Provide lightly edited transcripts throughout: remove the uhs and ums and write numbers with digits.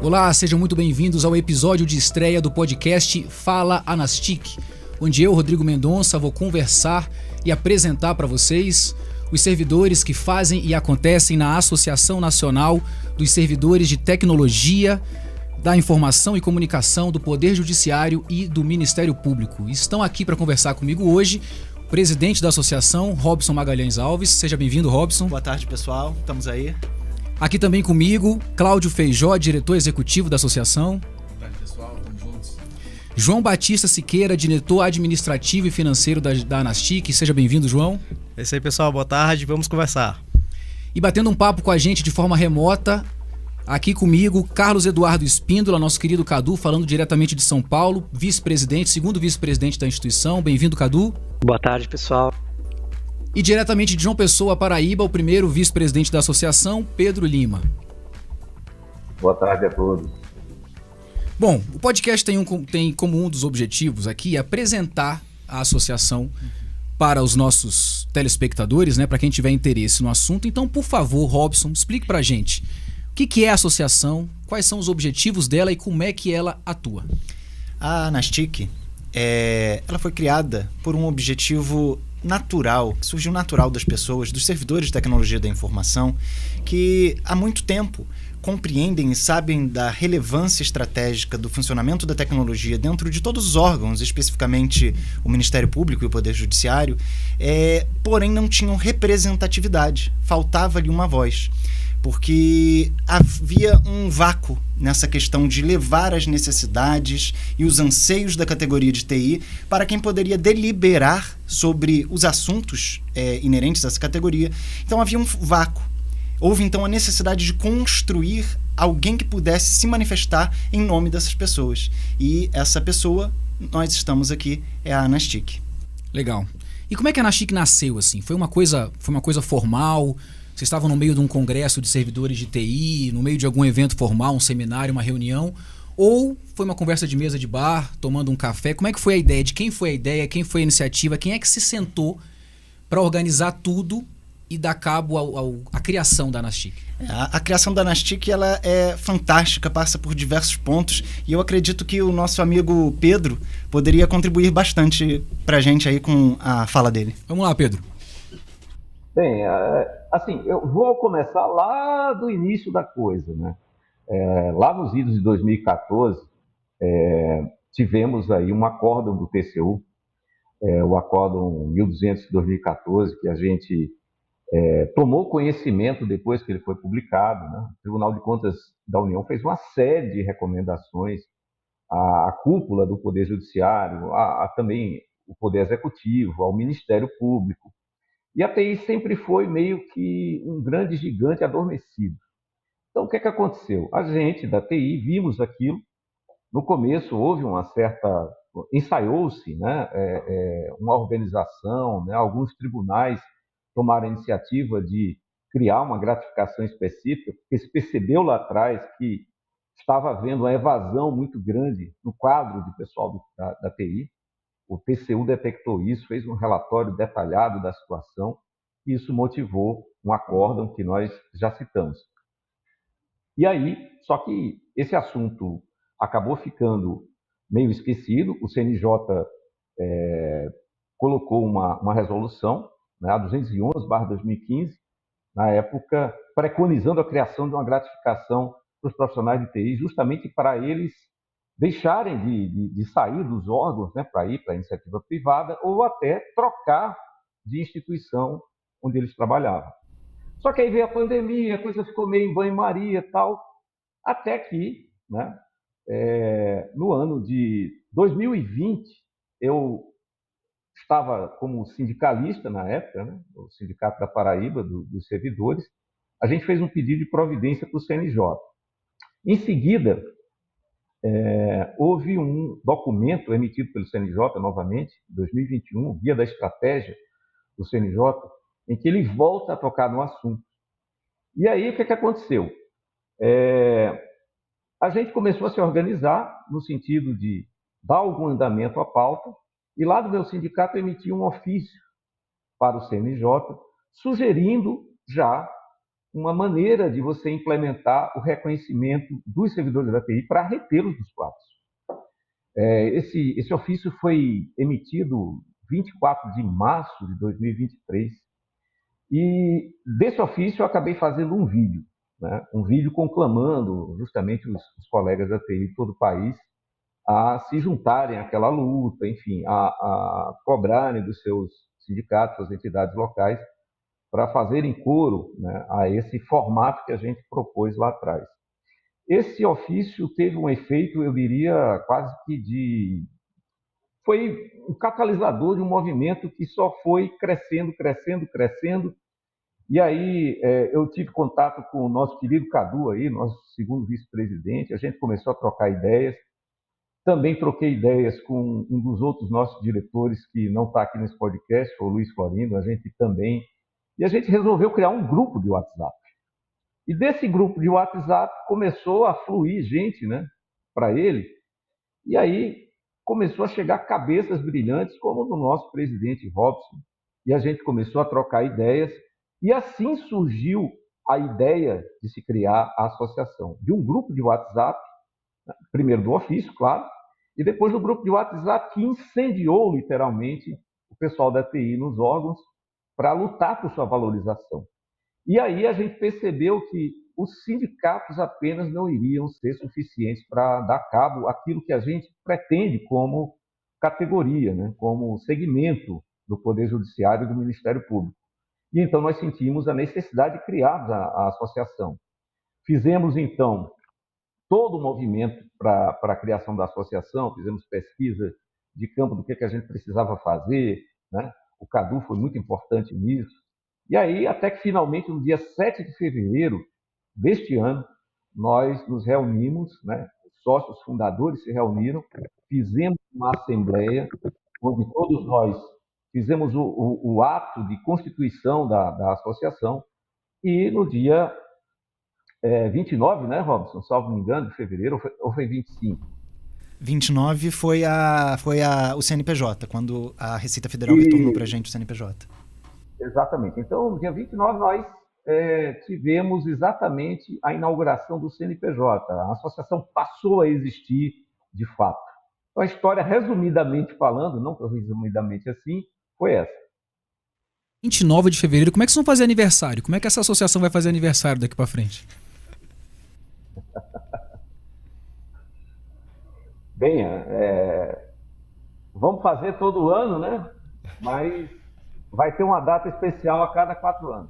Olá, sejam muito bem-vindos ao episódio de estreia do podcast Fala Anastic, onde eu, Rodrigo Mendonça, vou conversar e apresentar para vocês os servidores que fazem e acontecem na Associação Nacional dos Servidores de Tecnologia, da Informação e Comunicação, do Poder Judiciário e do Ministério Público. Estão aqui para conversar comigo hoje o presidente da associação, Robson Magalhães Alves. Seja bem-vindo, Robson. Boa tarde, pessoal. Estamos aí. Aqui também comigo, Cláudio Feijó, diretor executivo da associação. Boa tarde, pessoal. Estamos juntos. João Batista Siqueira, diretor administrativo e financeiro da Anastic. Seja bem-vindo, João. É isso aí, pessoal. Boa tarde. Vamos conversar. E batendo um papo com a gente de forma remota, aqui comigo, Carlos Eduardo Espíndola, nosso querido Cadu, falando diretamente de São Paulo, vice-presidente, segundo vice-presidente da instituição. Bem-vindo, Cadu. Boa tarde, pessoal. E diretamente de João Pessoa, Paraíba, o primeiro vice-presidente da associação, Pedro Lima. Boa tarde a todos. Bom, o podcast tem como um dos objetivos aqui apresentar a associação para os nossos telespectadores, né, para quem tiver interesse no assunto. Então, por favor, Robson, explique para a gente o que é a associação, quais são os objetivos dela e como é que ela atua. A Anastic, ela foi criada por um objetivo natural, que surgiu natural das pessoas, dos servidores de tecnologia da informação, que há muito tempo compreendem e sabem da relevância estratégica do funcionamento da tecnologia dentro de todos os órgãos, especificamente o Ministério Público e o Poder Judiciário, porém não tinham representatividade, faltava-lhe uma voz, porque havia um vácuo nessa questão de levar as necessidades e os anseios da categoria de TI para quem poderia deliberar sobre os assuntos inerentes a essa categoria. Então havia um vácuo. Houve então a necessidade de construir alguém que pudesse se manifestar em nome dessas pessoas. E essa pessoa, nós estamos aqui, é a Anastic. Legal. E como é que a Anastic nasceu assim? Foi uma coisa formal? Vocês estavam no meio de um congresso de servidores de TI, no meio de algum evento formal, um seminário, uma reunião? Ou foi uma conversa de mesa de bar, tomando um café? Como é que foi a ideia? De quem foi a ideia? Quem foi a iniciativa? Quem é que se sentou para organizar tudo e dar cabo à criação da Anastic? A criação da Anastic, ela é fantástica, passa por diversos pontos, e eu acredito que o nosso amigo Pedro poderia contribuir bastante para a gente aí com a fala dele. Vamos lá, Pedro. Bem, assim, eu vou começar lá do início da coisa, né? Lá nos idos de 2014, tivemos aí um acórdão do TCU, o acórdão 1200 de 2014, que a gente tomou conhecimento depois que ele foi publicado, né? O Tribunal de Contas da União fez uma série de recomendações à cúpula do Poder Judiciário, também o Poder Executivo, ao Ministério Público. E a TI sempre foi meio que um grande gigante adormecido. Então, o que aconteceu? A gente da TI vimos aquilo. No começo houve uma certa... ensaiou-se, né, uma organização, né, alguns tribunais tomaram a iniciativa de criar uma gratificação específica, porque se percebeu lá atrás que estava havendo uma evasão muito grande no quadro de pessoal da TI. O TCU detectou isso, fez um relatório detalhado da situação, e isso motivou um acórdão que nós já citamos. E aí, só que esse assunto acabou ficando meio esquecido. O CNJ colocou uma resolução, né, a 211/2015, na época, preconizando a criação de uma gratificação para os profissionais de TI, justamente para eles deixarem de sair dos órgãos, né, para ir para a iniciativa privada ou até trocar de instituição onde eles trabalhavam. Só que aí veio a pandemia, a coisa ficou meio em banho-maria e tal, até que, né, no ano de 2020, eu estava como sindicalista na época, né, o Sindicato da Paraíba, dos servidores. A gente fez um pedido de providência para o CNJ. Em seguida, houve um documento emitido pelo CNJ, novamente, em 2021, Guia da Estratégia do CNJ, em que ele volta a tocar no assunto. E aí, o que aconteceu? A gente começou a se organizar no sentido de dar algum andamento à pauta, e lá do meu sindicato eu emiti um ofício para o CNJ, sugerindo já uma maneira de você implementar o reconhecimento dos servidores da TI para retê-los dos quadros. Esse ofício foi emitido 24 de março de 2023 e desse ofício eu acabei fazendo um vídeo, né? Um vídeo conclamando justamente os colegas da TI de todo o país a se juntarem àquela luta, enfim, a cobrarem dos seus sindicatos, das entidades locais, para fazerem coro, né, a esse formato que a gente propôs lá atrás. Esse ofício teve um efeito, eu diria, quase que foi um catalisador de um movimento que só foi crescendo, crescendo, crescendo. E aí eu tive contato com o nosso querido Cadu, aí, nosso segundo vice-presidente, a gente começou a trocar ideias. Também troquei ideias com um dos outros nossos diretores que não está aqui nesse podcast, o Luiz Florindo, a gente também. E a gente resolveu criar um grupo de WhatsApp. E desse grupo de WhatsApp começou a fluir gente, né, para ele. E aí começou a chegar cabeças brilhantes, como o do nosso presidente Robson. E a gente começou a trocar ideias. E assim surgiu a ideia de se criar a associação. De um grupo de WhatsApp, primeiro do ofício, claro, e depois do grupo de WhatsApp que incendiou literalmente o pessoal da TI nos órgãos para lutar por sua valorização. E aí a gente percebeu que os sindicatos apenas não iriam ser suficientes para dar cabo àquilo que a gente pretende como categoria, né, como segmento do Poder Judiciário e do Ministério Público. E então nós sentimos a necessidade de criar a associação. Fizemos, então, todo o movimento para a criação da associação, fizemos pesquisa de campo do que a gente precisava fazer, né? O Cadu foi muito importante nisso. E aí, até que finalmente, no dia 7 de fevereiro deste ano, nós nos reunimos, né? Os sócios fundadores se reuniram, fizemos uma assembleia, onde todos nós fizemos o ato de constituição da associação, e no dia 29, né, Robson? Salvo me engano, de fevereiro, ou foi 25? 29 foi o CNPJ, quando a Receita Federal retornou para a gente o CNPJ. Exatamente. Então, no dia 29, nós tivemos exatamente a inauguração do CNPJ. A associação passou a existir de fato. Então, a história, resumidamente falando, não tão resumidamente assim, foi essa. 29 de fevereiro, como é que vocês vão fazer aniversário? Como é que essa associação vai fazer aniversário daqui para frente? Bem, vamos fazer todo ano, né? Mas vai ter uma data especial a cada 4 anos.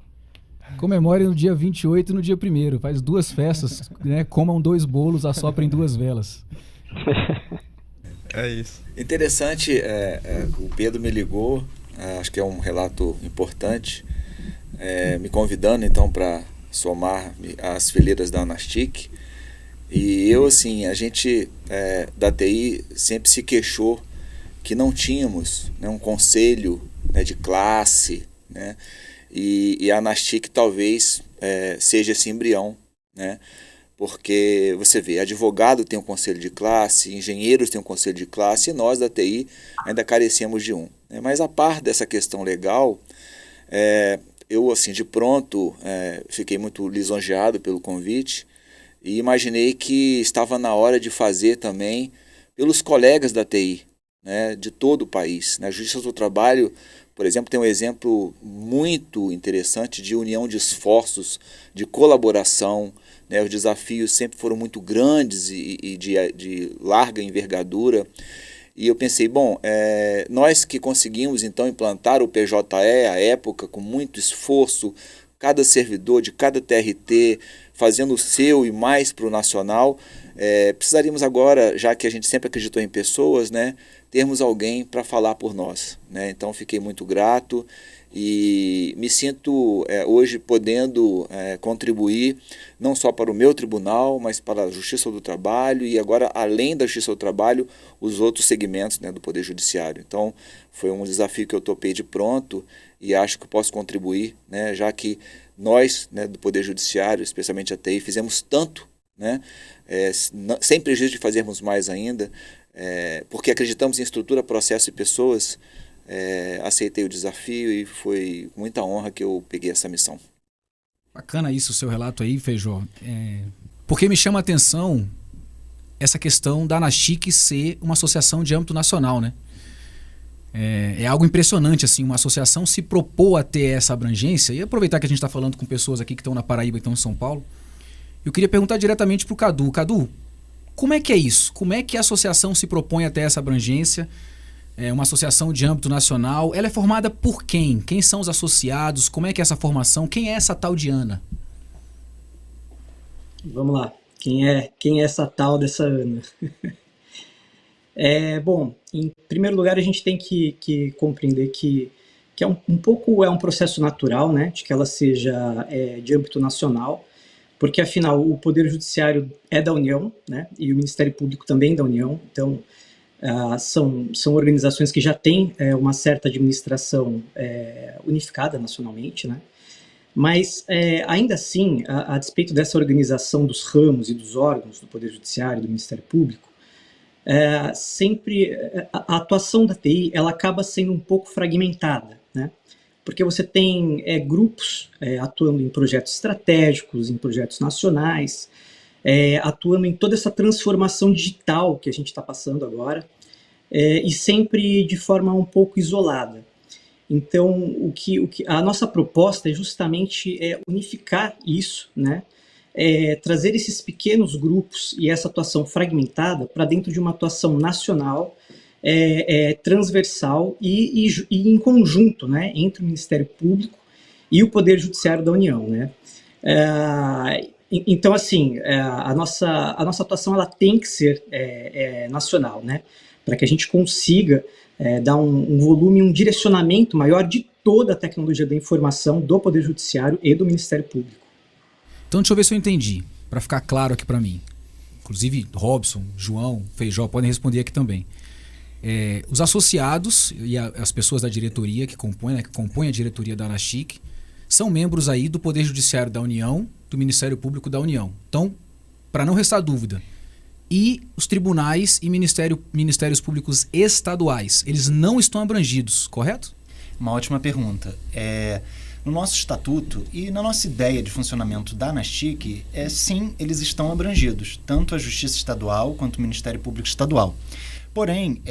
Comemore no dia 28 e no dia 1º. Faz 2 festas, né? Comam 2 bolos, assoprem 2 velas. É isso. Interessante, o Pedro me ligou, acho que é um relato importante, me convidando então para somar as fileiras da Anastic. E eu, assim, a gente da TI sempre se queixou que não tínhamos, né, um conselho, né, de classe, né, e a Anastic talvez seja esse embrião, né, porque você vê, advogado tem um conselho de classe, engenheiros tem um conselho de classe, e nós da TI ainda carecemos de um, né. Mas a par dessa questão legal, eu, assim, de pronto, fiquei muito lisonjeado pelo convite e imaginei que estava na hora de fazer também pelos colegas da TI, né, de todo o país. Na Justiça do Trabalho, por exemplo, tem um exemplo muito interessante de união de esforços, de colaboração, né. Os desafios sempre foram muito grandes e de larga envergadura. E eu pensei, bom, nós que conseguimos então implantar o PJE à época com muito esforço, cada servidor de cada TRT fazendo o seu e mais para o nacional, precisaríamos agora, já que a gente sempre acreditou em pessoas, né, termos alguém para falar por nós, né? Então fiquei muito grato e me sinto hoje podendo contribuir não só para o meu tribunal, mas para a Justiça do Trabalho e agora, além da Justiça do Trabalho, os outros segmentos, né, do Poder Judiciário. Então foi um desafio que eu topei de pronto e acho que posso contribuir, né, já que nós, né, do Poder Judiciário, especialmente a TI, fizemos tanto, né, sem prejuízo de fazermos mais ainda, porque acreditamos em estrutura, processo e pessoas. Aceitei o desafio e foi com muita honra que eu peguei essa missão. Bacana isso, o seu relato aí, Feijó. Porque me chama a atenção essa questão da Anastic ser uma associação de âmbito nacional, né? É algo impressionante, assim, uma associação se propor a ter essa abrangência. E aproveitar que a gente está falando com pessoas aqui que estão na Paraíba e estão em São Paulo, eu queria perguntar diretamente para o Cadu. Cadu, como é que é isso? Como é que a associação se propõe a ter essa abrangência? É uma associação de âmbito nacional. Ela é formada por quem? Quem são os associados? Como é que é essa formação? Quem é essa tal de Ana? Vamos lá. Quem é essa tal dessa Ana? Bom, em primeiro lugar a gente tem que compreender que é um pouco um processo natural, né, de que ela seja de âmbito nacional, porque afinal o Poder Judiciário é da União, né, e o Ministério Público também da União, então são organizações que já têm uma certa administração unificada nacionalmente, né, mas ainda assim, a despeito dessa organização dos ramos e dos órgãos do Poder Judiciário e do Ministério Público, sempre a atuação da TI ela acaba sendo um pouco fragmentada, né? Porque você tem grupos atuando em projetos estratégicos, em projetos nacionais, atuando em toda essa transformação digital que a gente está passando agora, e sempre de forma um pouco isolada. Então, a nossa proposta é justamente unificar isso, né? Trazer esses pequenos grupos e essa atuação fragmentada para dentro de uma atuação nacional, transversal e em conjunto, né, entre o Ministério Público e o Poder Judiciário da União, né? Então, assim, a nossa atuação ela tem que ser nacional, né, para que a gente consiga dar um volume, um direcionamento maior de toda a tecnologia da informação do Poder Judiciário e do Ministério Público. Então deixa eu ver se eu entendi, para ficar claro aqui para mim. Inclusive Robson, João, Feijó podem responder aqui também. Os associados e as pessoas da diretoria que compõem a diretoria da Anastic são membros aí do Poder Judiciário da União, do Ministério Público da União. Então, para não restar dúvida, e os tribunais e ministérios públicos estaduais, eles não estão abrangidos, correto? Uma ótima pergunta. No nosso estatuto e na nossa ideia de funcionamento da Anastic, sim, eles estão abrangidos, tanto a Justiça Estadual quanto o Ministério Público Estadual. Porém,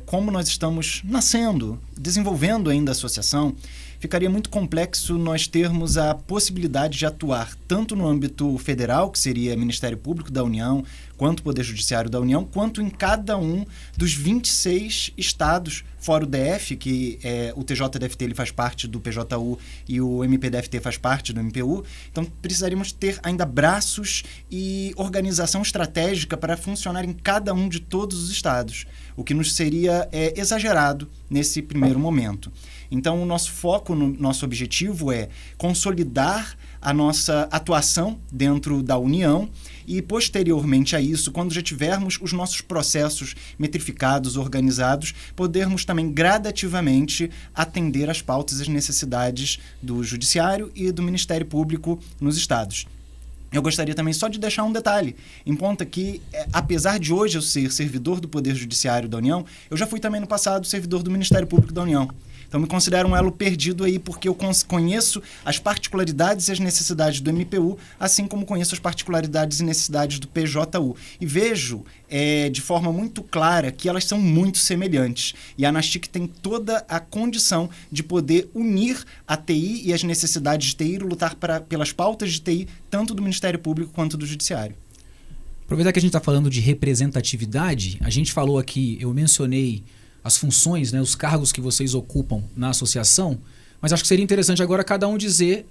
como nós estamos nascendo, desenvolvendo ainda a associação, ficaria muito complexo nós termos a possibilidade de atuar tanto no âmbito federal, que seria Ministério Público da União, quanto Poder Judiciário da União, quanto em cada um dos 26 estados, fora o DF, que o TJDFT ele faz parte do PJU e o MPDFT faz parte do MPU. Então, precisaríamos ter ainda braços e organização estratégica para funcionar em cada um de todos os estados, o que nos seria exagerado nesse primeiro momento. Então, o nosso foco, nosso objetivo é consolidar a nossa atuação dentro da União e, posteriormente a isso, quando já tivermos os nossos processos metrificados, organizados, podermos também gradativamente atender às pautas e às necessidades do Judiciário e do Ministério Público nos estados. Eu gostaria também só de deixar um detalhe em ponta que, apesar de hoje eu ser servidor do Poder Judiciário da União, eu já fui também no passado servidor do Ministério Público da União. Então, me considero um elo perdido aí, porque eu conheço as particularidades e as necessidades do MPU, assim como conheço as particularidades e necessidades do PJU. E vejo de forma muito clara que elas são muito semelhantes. E a Anastic tem toda a condição de poder unir a TI e as necessidades de TI e lutar pelas pautas de TI, tanto do Ministério Público quanto do Judiciário. Aproveitar que a gente está falando de representatividade, a gente falou aqui, eu mencionei as funções, né, os cargos que vocês ocupam na associação, mas acho que seria interessante agora cada um dizer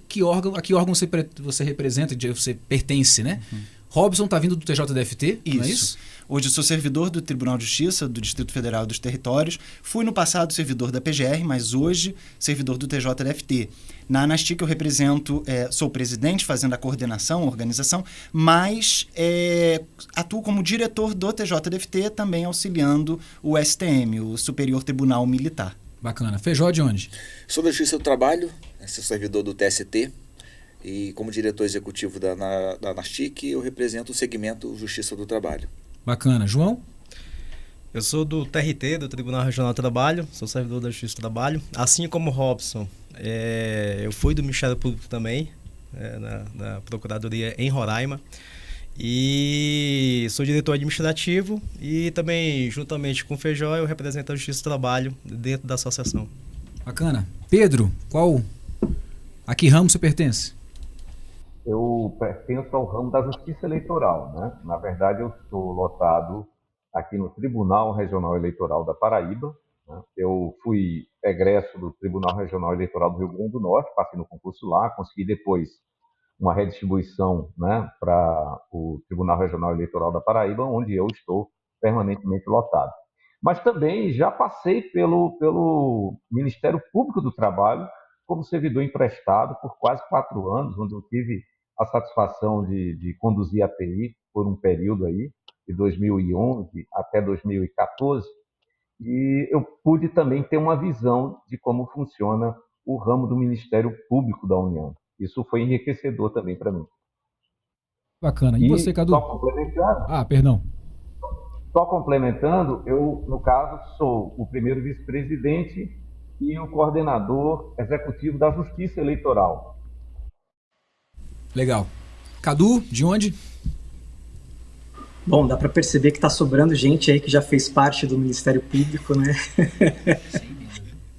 a que órgão você representa, você pertence, né? Uhum. Robson está vindo do TJDFT, não é isso? Hoje eu sou servidor do Tribunal de Justiça do Distrito Federal e dos Territórios. Fui no passado servidor da PGR, mas hoje servidor do TJDFT. Na Anastic eu represento, sou presidente, fazendo a coordenação, a organização, mas atuo como diretor do TJDFT, também auxiliando o STM, o Superior Tribunal Militar. Bacana. Feijó de onde? Sou da Justiça do Trabalho, sou servidor do TST. E como diretor executivo da Anastic, eu represento o segmento Justiça do Trabalho. Bacana. João? Eu sou do TRT, do Tribunal Regional do Trabalho, sou servidor da Justiça do Trabalho. Assim como o Robson, eu fui do Ministério Público também, na Procuradoria em Roraima. E sou diretor administrativo e também, juntamente com o Feijó, eu represento a Justiça do Trabalho dentro da associação. Bacana. Pedro, a que ramo você pertence? Eu pertenço ao ramo da Justiça Eleitoral, né? Na verdade, eu estou lotado aqui no Tribunal Regional Eleitoral da Paraíba, né? Eu fui egresso do Tribunal Regional Eleitoral do Rio Grande do Norte, passei no concurso lá, consegui depois uma redistribuição, né, para o Tribunal Regional Eleitoral da Paraíba, onde eu estou permanentemente lotado. Mas também já passei pelo Ministério Público do Trabalho como servidor emprestado por quase 4 anos, onde eu tive a satisfação de conduzir a TI por um período aí, de 2011 até 2014, e eu pude também ter uma visão de como funciona o ramo do Ministério Público da União. Isso foi enriquecedor também para mim. Bacana. E você, Cadu? Perdão. Só complementando, eu, no caso, sou o primeiro vice-presidente e o coordenador executivo da Justiça Eleitoral. Legal. Cadu, de onde? Bom, dá para perceber que está sobrando gente aí que já fez parte do Ministério Público, né?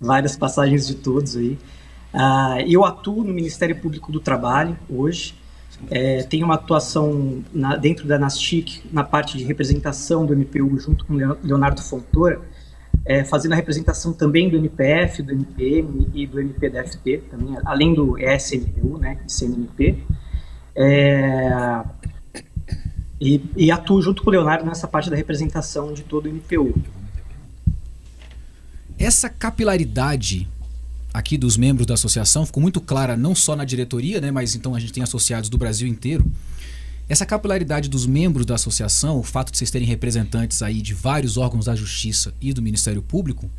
Várias passagens de todos aí. Eu atuo no Ministério Público do Trabalho hoje. Tenho uma atuação dentro da Nastic na parte de representação do MPU junto com o Leonardo Fontoura, fazendo a representação também do MPF, do MPM e do MPDFT, também, além do ESMPU, né, e CNMP. E atuo junto com o Leonardo nessa parte da representação de todo o MPU. Essa capilaridade aqui dos membros da associação ficou muito clara não só na diretoria, né, mas então a gente tem associados do Brasil inteiro. Essa capilaridade dos membros da associação, o fato de vocês terem representantes aí de vários órgãos da Justiça e do Ministério Público,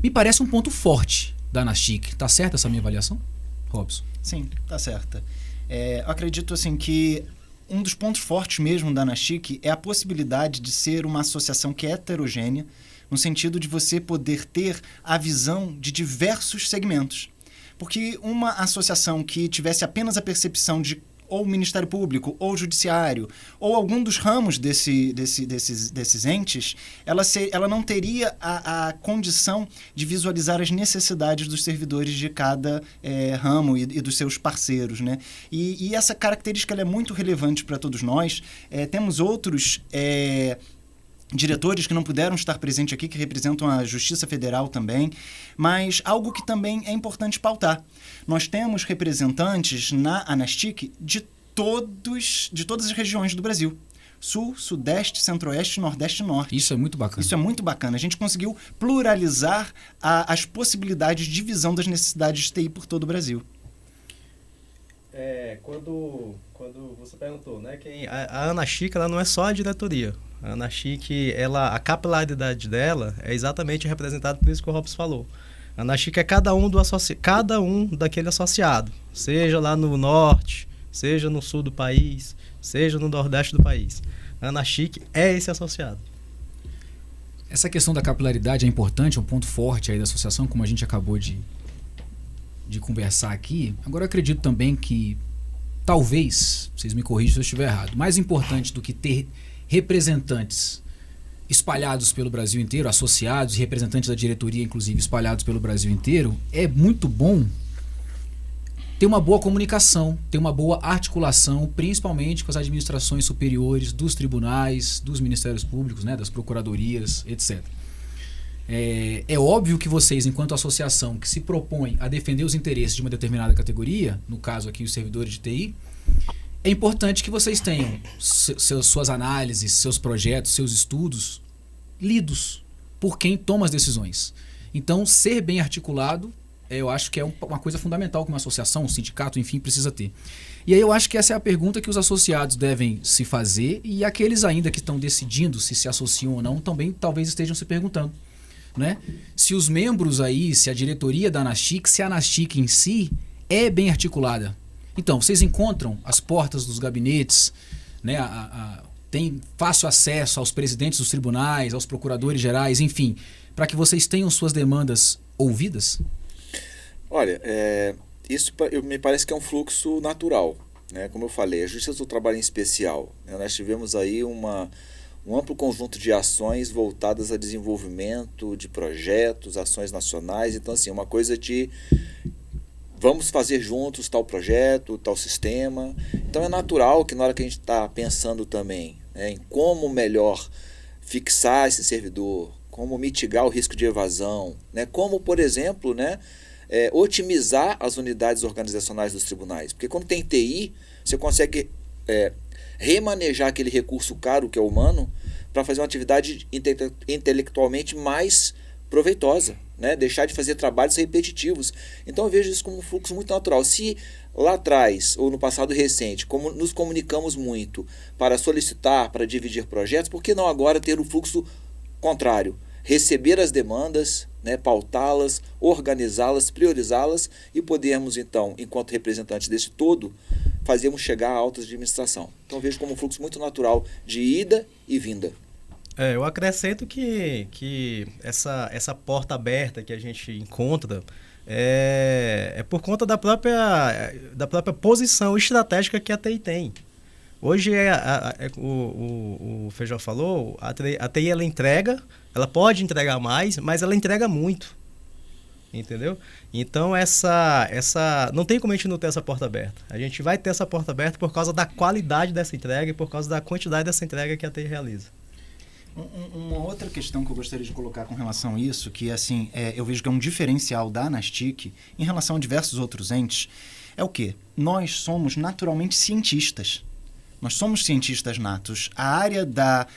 me parece um ponto forte da Nastic. Tá certa essa minha avaliação, Robson? Sim, tá certa. Eu acredito assim que um dos pontos fortes mesmo da Nastic é a possibilidade de ser uma associação que é heterogênea, no sentido de você poder ter a visão de diversos segmentos. Porque uma associação que tivesse apenas a percepção de ou o Ministério Público, ou o Judiciário, ou algum dos ramos desses entes, ela não teria a condição de visualizar as necessidades dos servidores de cada ramo e dos seus parceiros, né? E essa característica ela é muito relevante para todos nós. Temos outros diretores que não puderam estar presentes aqui, que representam a Justiça Federal também, mas algo que também é importante pautar. Nós temos representantes na Nastic de todas as regiões do Brasil. Sul, Sudeste, Centro-Oeste, Nordeste e Norte. Isso é muito bacana. Isso é muito bacana. A gente conseguiu pluralizar as possibilidades de visão das necessidades de TI por todo o Brasil. Quando você perguntou, né, a Nastic, ela não é só a diretoria. A Nastic, a capilaridade dela é exatamente representada por isso que o Robson falou. A Nastic é cada um daquele associado, seja lá no norte, seja no sul do país, seja no nordeste do país. A Nastic é esse associado. Essa questão da capilaridade é importante, é um ponto forte aí da associação, como a gente acabou de conversar aqui. Agora eu acredito também que, talvez, vocês me corrijam se eu estiver errado, mais importante do que ter representantes espalhados pelo Brasil inteiro, associados e representantes da diretoria, inclusive, espalhados pelo Brasil inteiro, é muito bom ter uma boa comunicação, ter uma boa articulação, principalmente com as administrações superiores dos tribunais, dos ministérios públicos, né, das procuradorias, etc. É óbvio que vocês, enquanto associação que se propõe a defender os interesses de uma determinada categoria, no caso aqui os servidores de TI, é importante que vocês tenham suas análises, seus projetos, seus estudos lidos por quem toma as decisões. Então, ser bem articulado, eu acho que é uma coisa fundamental que uma associação, um sindicato, enfim, precisa ter. E aí eu acho que essa é a pergunta que os associados devem se fazer, e aqueles ainda que estão decidindo se associam ou não, também talvez estejam se perguntando, né? Se os membros aí, se a diretoria da Nastic, se a Nastic em si é bem articulada. Então, vocês encontram as portas dos gabinetes, né, tem fácil acesso aos presidentes dos tribunais, aos procuradores gerais, enfim, para que vocês tenham suas demandas ouvidas? Olha, me parece que é um fluxo natural, né? Como eu falei, a Justiça do Trabalho em especial, né? Nós tivemos aí um amplo conjunto de ações voltadas a desenvolvimento de projetos, ações nacionais. Então, assim, uma coisa de vamos fazer juntos tal projeto, tal sistema. Então, é natural que na hora que a gente está pensando também, né, em como melhor fixar esse servidor, como mitigar o risco de evasão, né, como, por exemplo, né, otimizar as unidades organizacionais dos tribunais. Porque quando tem TI, você consegue remanejar aquele recurso caro que é o humano para fazer uma atividade intelectualmente mais proveitosa, né? Deixar de fazer trabalhos repetitivos. Então eu vejo isso como um fluxo muito natural. Se lá atrás, ou no passado recente, como nos comunicamos muito para solicitar, para dividir projetos, por que não agora ter o fluxo contrário? Receber as demandas, né, pautá-las, organizá-las, priorizá-las e podermos, então, enquanto representantes desse todo, fazermos chegar à alta administração. Então, vejo como um fluxo muito natural de ida e vinda. Eu acrescento que essa porta aberta que a gente encontra é por conta da própria posição estratégica que a TI tem. Hoje, o Feijó falou, a TI ela entrega, ela pode entregar mais, mas ela entrega muito, entendeu? Então, não tem como a gente não ter essa porta aberta. A gente vai ter essa porta aberta por causa da qualidade dessa entrega e por causa da quantidade dessa entrega que a TI realiza. Uma outra questão que eu gostaria de colocar com relação a isso, que assim, eu vejo que é um diferencial da Anastic em relação a diversos outros entes, é o quê? Nós somos naturalmente cientistas. Nós somos cientistas natos. A área da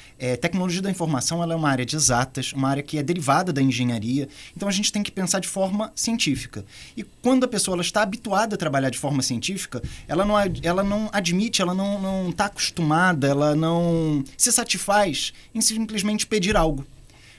tecnologia da informação ela é uma área de exatas, uma área que é derivada da engenharia. Então, a gente tem que pensar de forma científica. E quando a pessoa ela está habituada a trabalhar de forma científica, ela não admite, ela não está acostumada, ela não se satisfaz em simplesmente pedir algo.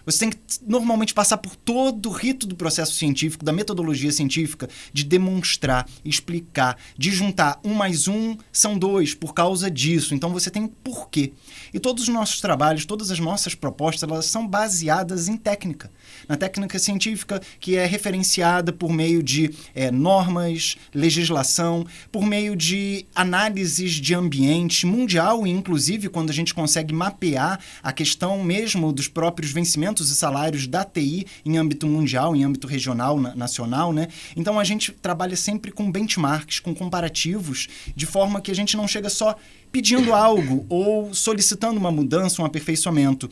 Você tem que normalmente passar por todo o rito do processo científico, da metodologia científica, de demonstrar, explicar, de juntar 1 mais 1 são 2 por causa disso. Então você tem um porquê. E todos os nossos trabalhos, todas as nossas propostas, elas são baseadas em técnica. Na técnica científica que é referenciada por meio de normas, legislação, por meio de análises de ambiente mundial, e inclusive quando a gente consegue mapear a questão mesmo dos próprios vencimentos e salários da TI em âmbito mundial, em âmbito regional, nacional, né? Então a gente trabalha sempre com benchmarks, com comparativos, de forma que a gente não chega só pedindo algo ou solicitando uma mudança, um aperfeiçoamento,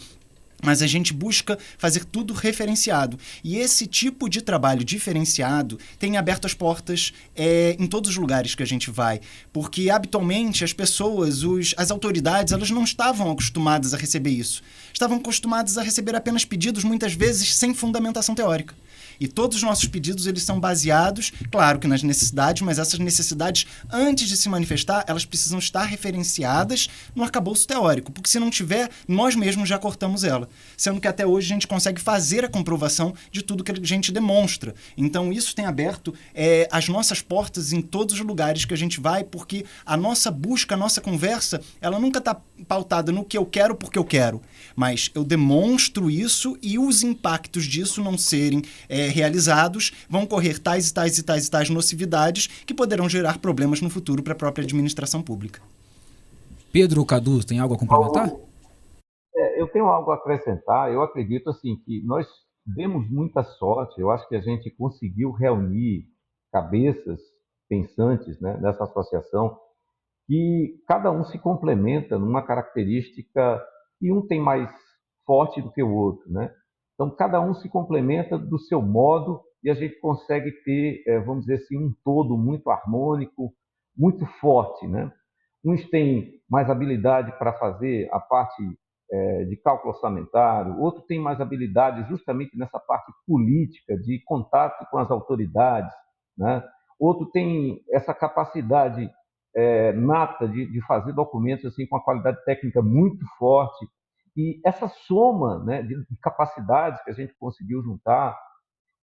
mas a gente busca fazer tudo referenciado. E esse tipo de trabalho diferenciado tem aberto as portas em todos os lugares que a gente vai. Porque, habitualmente, as pessoas, as autoridades, elas não estavam acostumadas a receber isso. Estavam acostumadas a receber apenas pedidos, muitas vezes, sem fundamentação teórica. E todos os nossos pedidos, eles são baseados, claro que nas necessidades, mas essas necessidades, antes de se manifestar, elas precisam estar referenciadas no arcabouço teórico, porque se não tiver, nós mesmos já cortamos ela. Sendo que até hoje a gente consegue fazer a comprovação de tudo que a gente demonstra. Então isso tem aberto as nossas portas em todos os lugares que a gente vai, porque a nossa busca, a nossa conversa, ela nunca está pautada no que eu quero porque eu quero, mas eu demonstro isso e os impactos disso não serem realizados vão correr tais e tais e tais e tais nocividades que poderão gerar problemas no futuro para a própria administração pública. Pedro Cadu, tem algo a complementar? Eu tenho algo a acrescentar. Eu acredito assim que nós demos muita sorte. Eu acho que a gente conseguiu reunir cabeças pensantes, né, nessa associação, que cada um se complementa numa característica e um tem mais forte do que o outro, né? Então, cada um se complementa do seu modo e a gente consegue ter, vamos dizer assim, um todo muito harmônico, muito forte, né? Uns têm mais habilidade para fazer a parte de cálculo orçamentário, outro tem mais habilidade justamente nessa parte política, de contato com as autoridades, né? Outro tem essa capacidade nata de fazer documentos assim, com uma qualidade técnica muito forte. E essa soma, né, de capacidades que a gente conseguiu juntar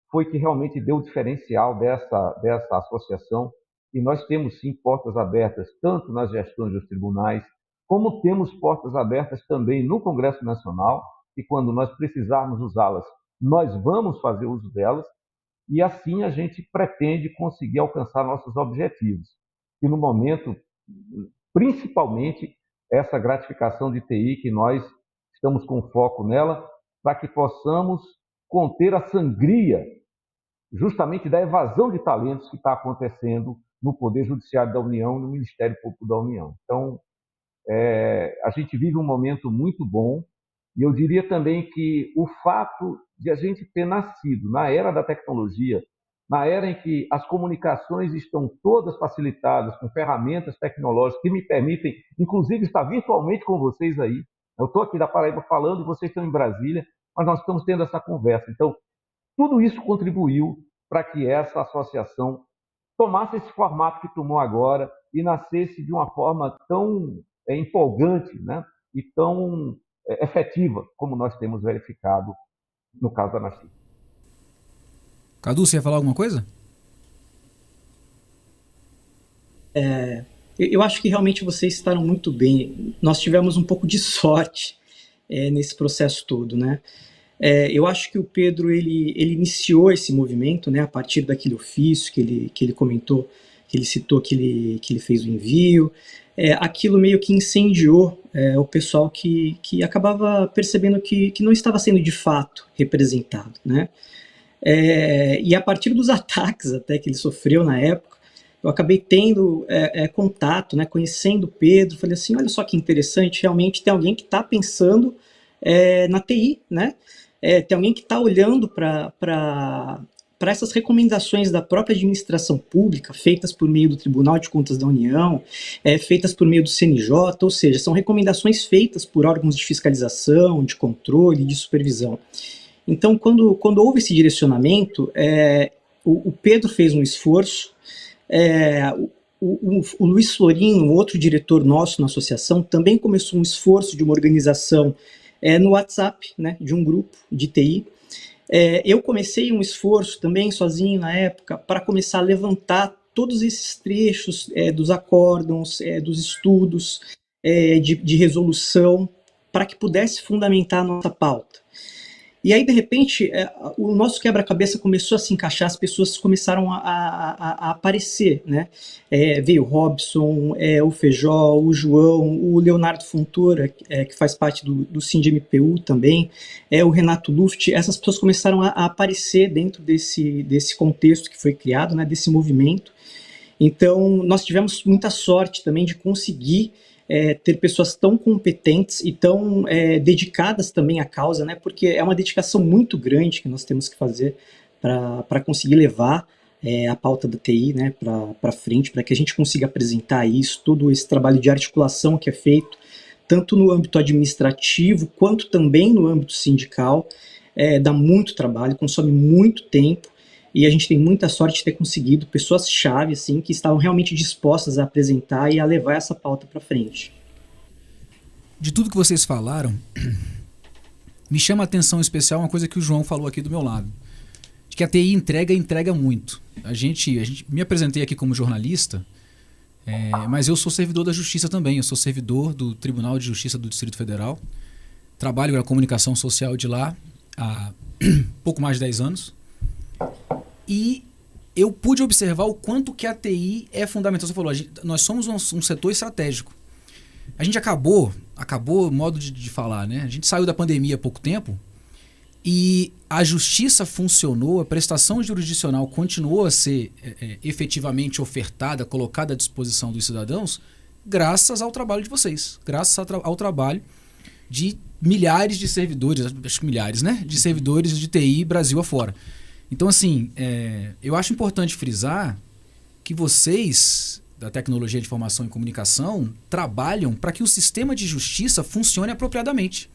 foi que realmente deu o diferencial dessa associação. E nós temos, sim, portas abertas, tanto nas gestões dos tribunais, como temos portas abertas também no Congresso Nacional, e quando nós precisarmos usá-las, nós vamos fazer uso delas. e assim a gente pretende conseguir alcançar nossos objetivos. E no momento, principalmente, essa gratificação de TI, que nós estamos com foco nela, para que possamos conter a sangria justamente da evasão de talentos que está acontecendo no Poder Judiciário da União e no Ministério Público da União. Então, a gente vive um momento muito bom, e eu diria também que o fato de a gente ter nascido na era da tecnologia, na era em que as comunicações estão todas facilitadas com ferramentas tecnológicas que me permitem, inclusive, estar virtualmente com vocês aí. Eu estou aqui da Paraíba falando e vocês estão em Brasília, mas nós estamos tendo essa conversa. Então, tudo isso contribuiu para que essa associação tomasse esse formato que tomou agora e nascesse de uma forma tão empolgante, né? E tão efetiva, como nós temos verificado no caso da Anastic. Cadu, você ia falar alguma coisa? Eu acho que realmente vocês estaram muito bem. Nós tivemos um pouco de sorte nesse processo todo, né? Eu acho que o Pedro ele iniciou esse movimento, né, a partir daquele ofício que ele comentou, que ele citou que ele fez o envio. Aquilo meio que incendiou o pessoal que acabava percebendo que não estava sendo de fato representado, né? E a partir dos ataques até que ele sofreu na época, eu acabei tendo contato, né, conhecendo o Pedro, falei assim, olha só que interessante, realmente tem alguém que está pensando na TI, né? Tem alguém que está olhando para essas recomendações da própria administração pública, feitas por meio do Tribunal de Contas da União, feitas por meio do CNJ, ou seja, são recomendações feitas por órgãos de fiscalização, de controle, de supervisão. Então, quando houve esse direcionamento, o Pedro fez um esforço, o Luiz Florino, outro diretor nosso na associação, também começou um esforço de uma organização no WhatsApp, né, de um grupo de TI. Eu comecei um esforço também sozinho na época para começar a levantar todos esses trechos dos acórdãos, dos estudos de resolução, para que pudesse fundamentar a nossa pauta. E aí, de repente, o nosso quebra-cabeça começou a se encaixar, as pessoas começaram a aparecer, né? Veio o Robson, o Feijó, o João, o Leonardo Fontoura, que faz parte do SINDI-MPU também, o Renato Luft. Essas pessoas começaram a aparecer dentro desse contexto que foi criado, né? Desse movimento. Então, nós tivemos muita sorte também de conseguir ter pessoas tão competentes e tão dedicadas também à causa, né? Porque é uma dedicação muito grande que nós temos que fazer para conseguir levar a pauta da TI, né, para frente, para que a gente consiga apresentar isso, todo esse trabalho de articulação que é feito, tanto no âmbito administrativo, quanto também no âmbito sindical. Dá muito trabalho, consome muito tempo, e a gente tem muita sorte de ter conseguido pessoas-chave, assim, que estavam realmente dispostas a apresentar e a levar essa pauta para frente. De tudo que vocês falaram, me chama a atenção especial uma coisa que o João falou aqui do meu lado. De que a TI entrega muito. A gente me apresentei aqui como jornalista, mas eu sou servidor da Justiça também. Eu sou servidor do Tribunal de Justiça do Distrito Federal. Trabalho na comunicação social de lá há pouco mais de 10 anos. E eu pude observar o quanto que a TI é fundamental. Você falou, nós somos um setor estratégico. A gente acabou modo de falar, né? A gente saiu da pandemia há pouco tempo e a justiça funcionou, a prestação jurisdicional continuou a ser efetivamente ofertada, colocada à disposição dos cidadãos, graças ao trabalho de vocês, graças ao trabalho de milhares de servidores, acho que milhares, né? De servidores de TI Brasil afora. Então, assim, eu acho importante frisar que vocês, da tecnologia de informação e comunicação, trabalham para que o sistema de justiça funcione apropriadamente.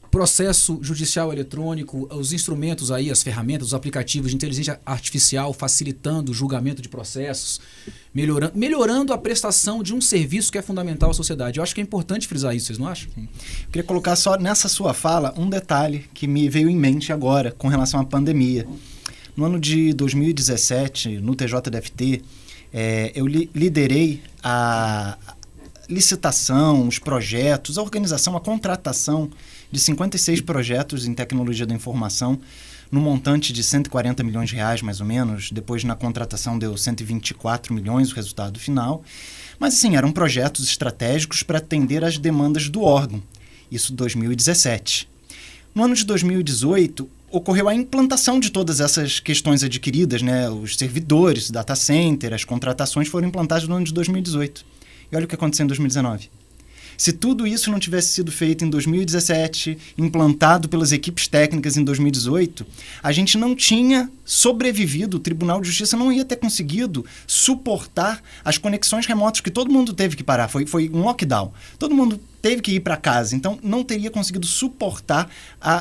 Processo judicial eletrônico, os instrumentos aí, as ferramentas, os aplicativos de inteligência artificial facilitando o julgamento de processos, melhorando a prestação de um serviço que é fundamental à sociedade. Eu acho que é importante frisar isso, vocês não acham? Sim. Eu queria colocar só nessa sua fala um detalhe que me veio em mente agora com relação à pandemia. No ano de 2017, no TJDFT, eu liderei a licitação, os projetos, a organização, a contratação de 56 projetos em tecnologia da informação no montante de 140 milhões de reais, mais ou menos. Depois, na contratação, deu 124 milhões o resultado final. Mas, assim, eram projetos estratégicos para atender às demandas do órgão. Isso em 2017. No ano de 2018, ocorreu a implantação de todas essas questões adquiridas, né? Os servidores, data center, as contratações foram implantadas no ano de 2018. E olha o que aconteceu em 2019. Se tudo isso não tivesse sido feito em 2017, implantado pelas equipes técnicas em 2018, a gente não tinha sobrevivido, o Tribunal de Justiça não ia ter conseguido suportar as conexões remotas que todo mundo teve que parar. Foi um lockdown. Todo mundo teve que ir para casa, então não teria conseguido suportar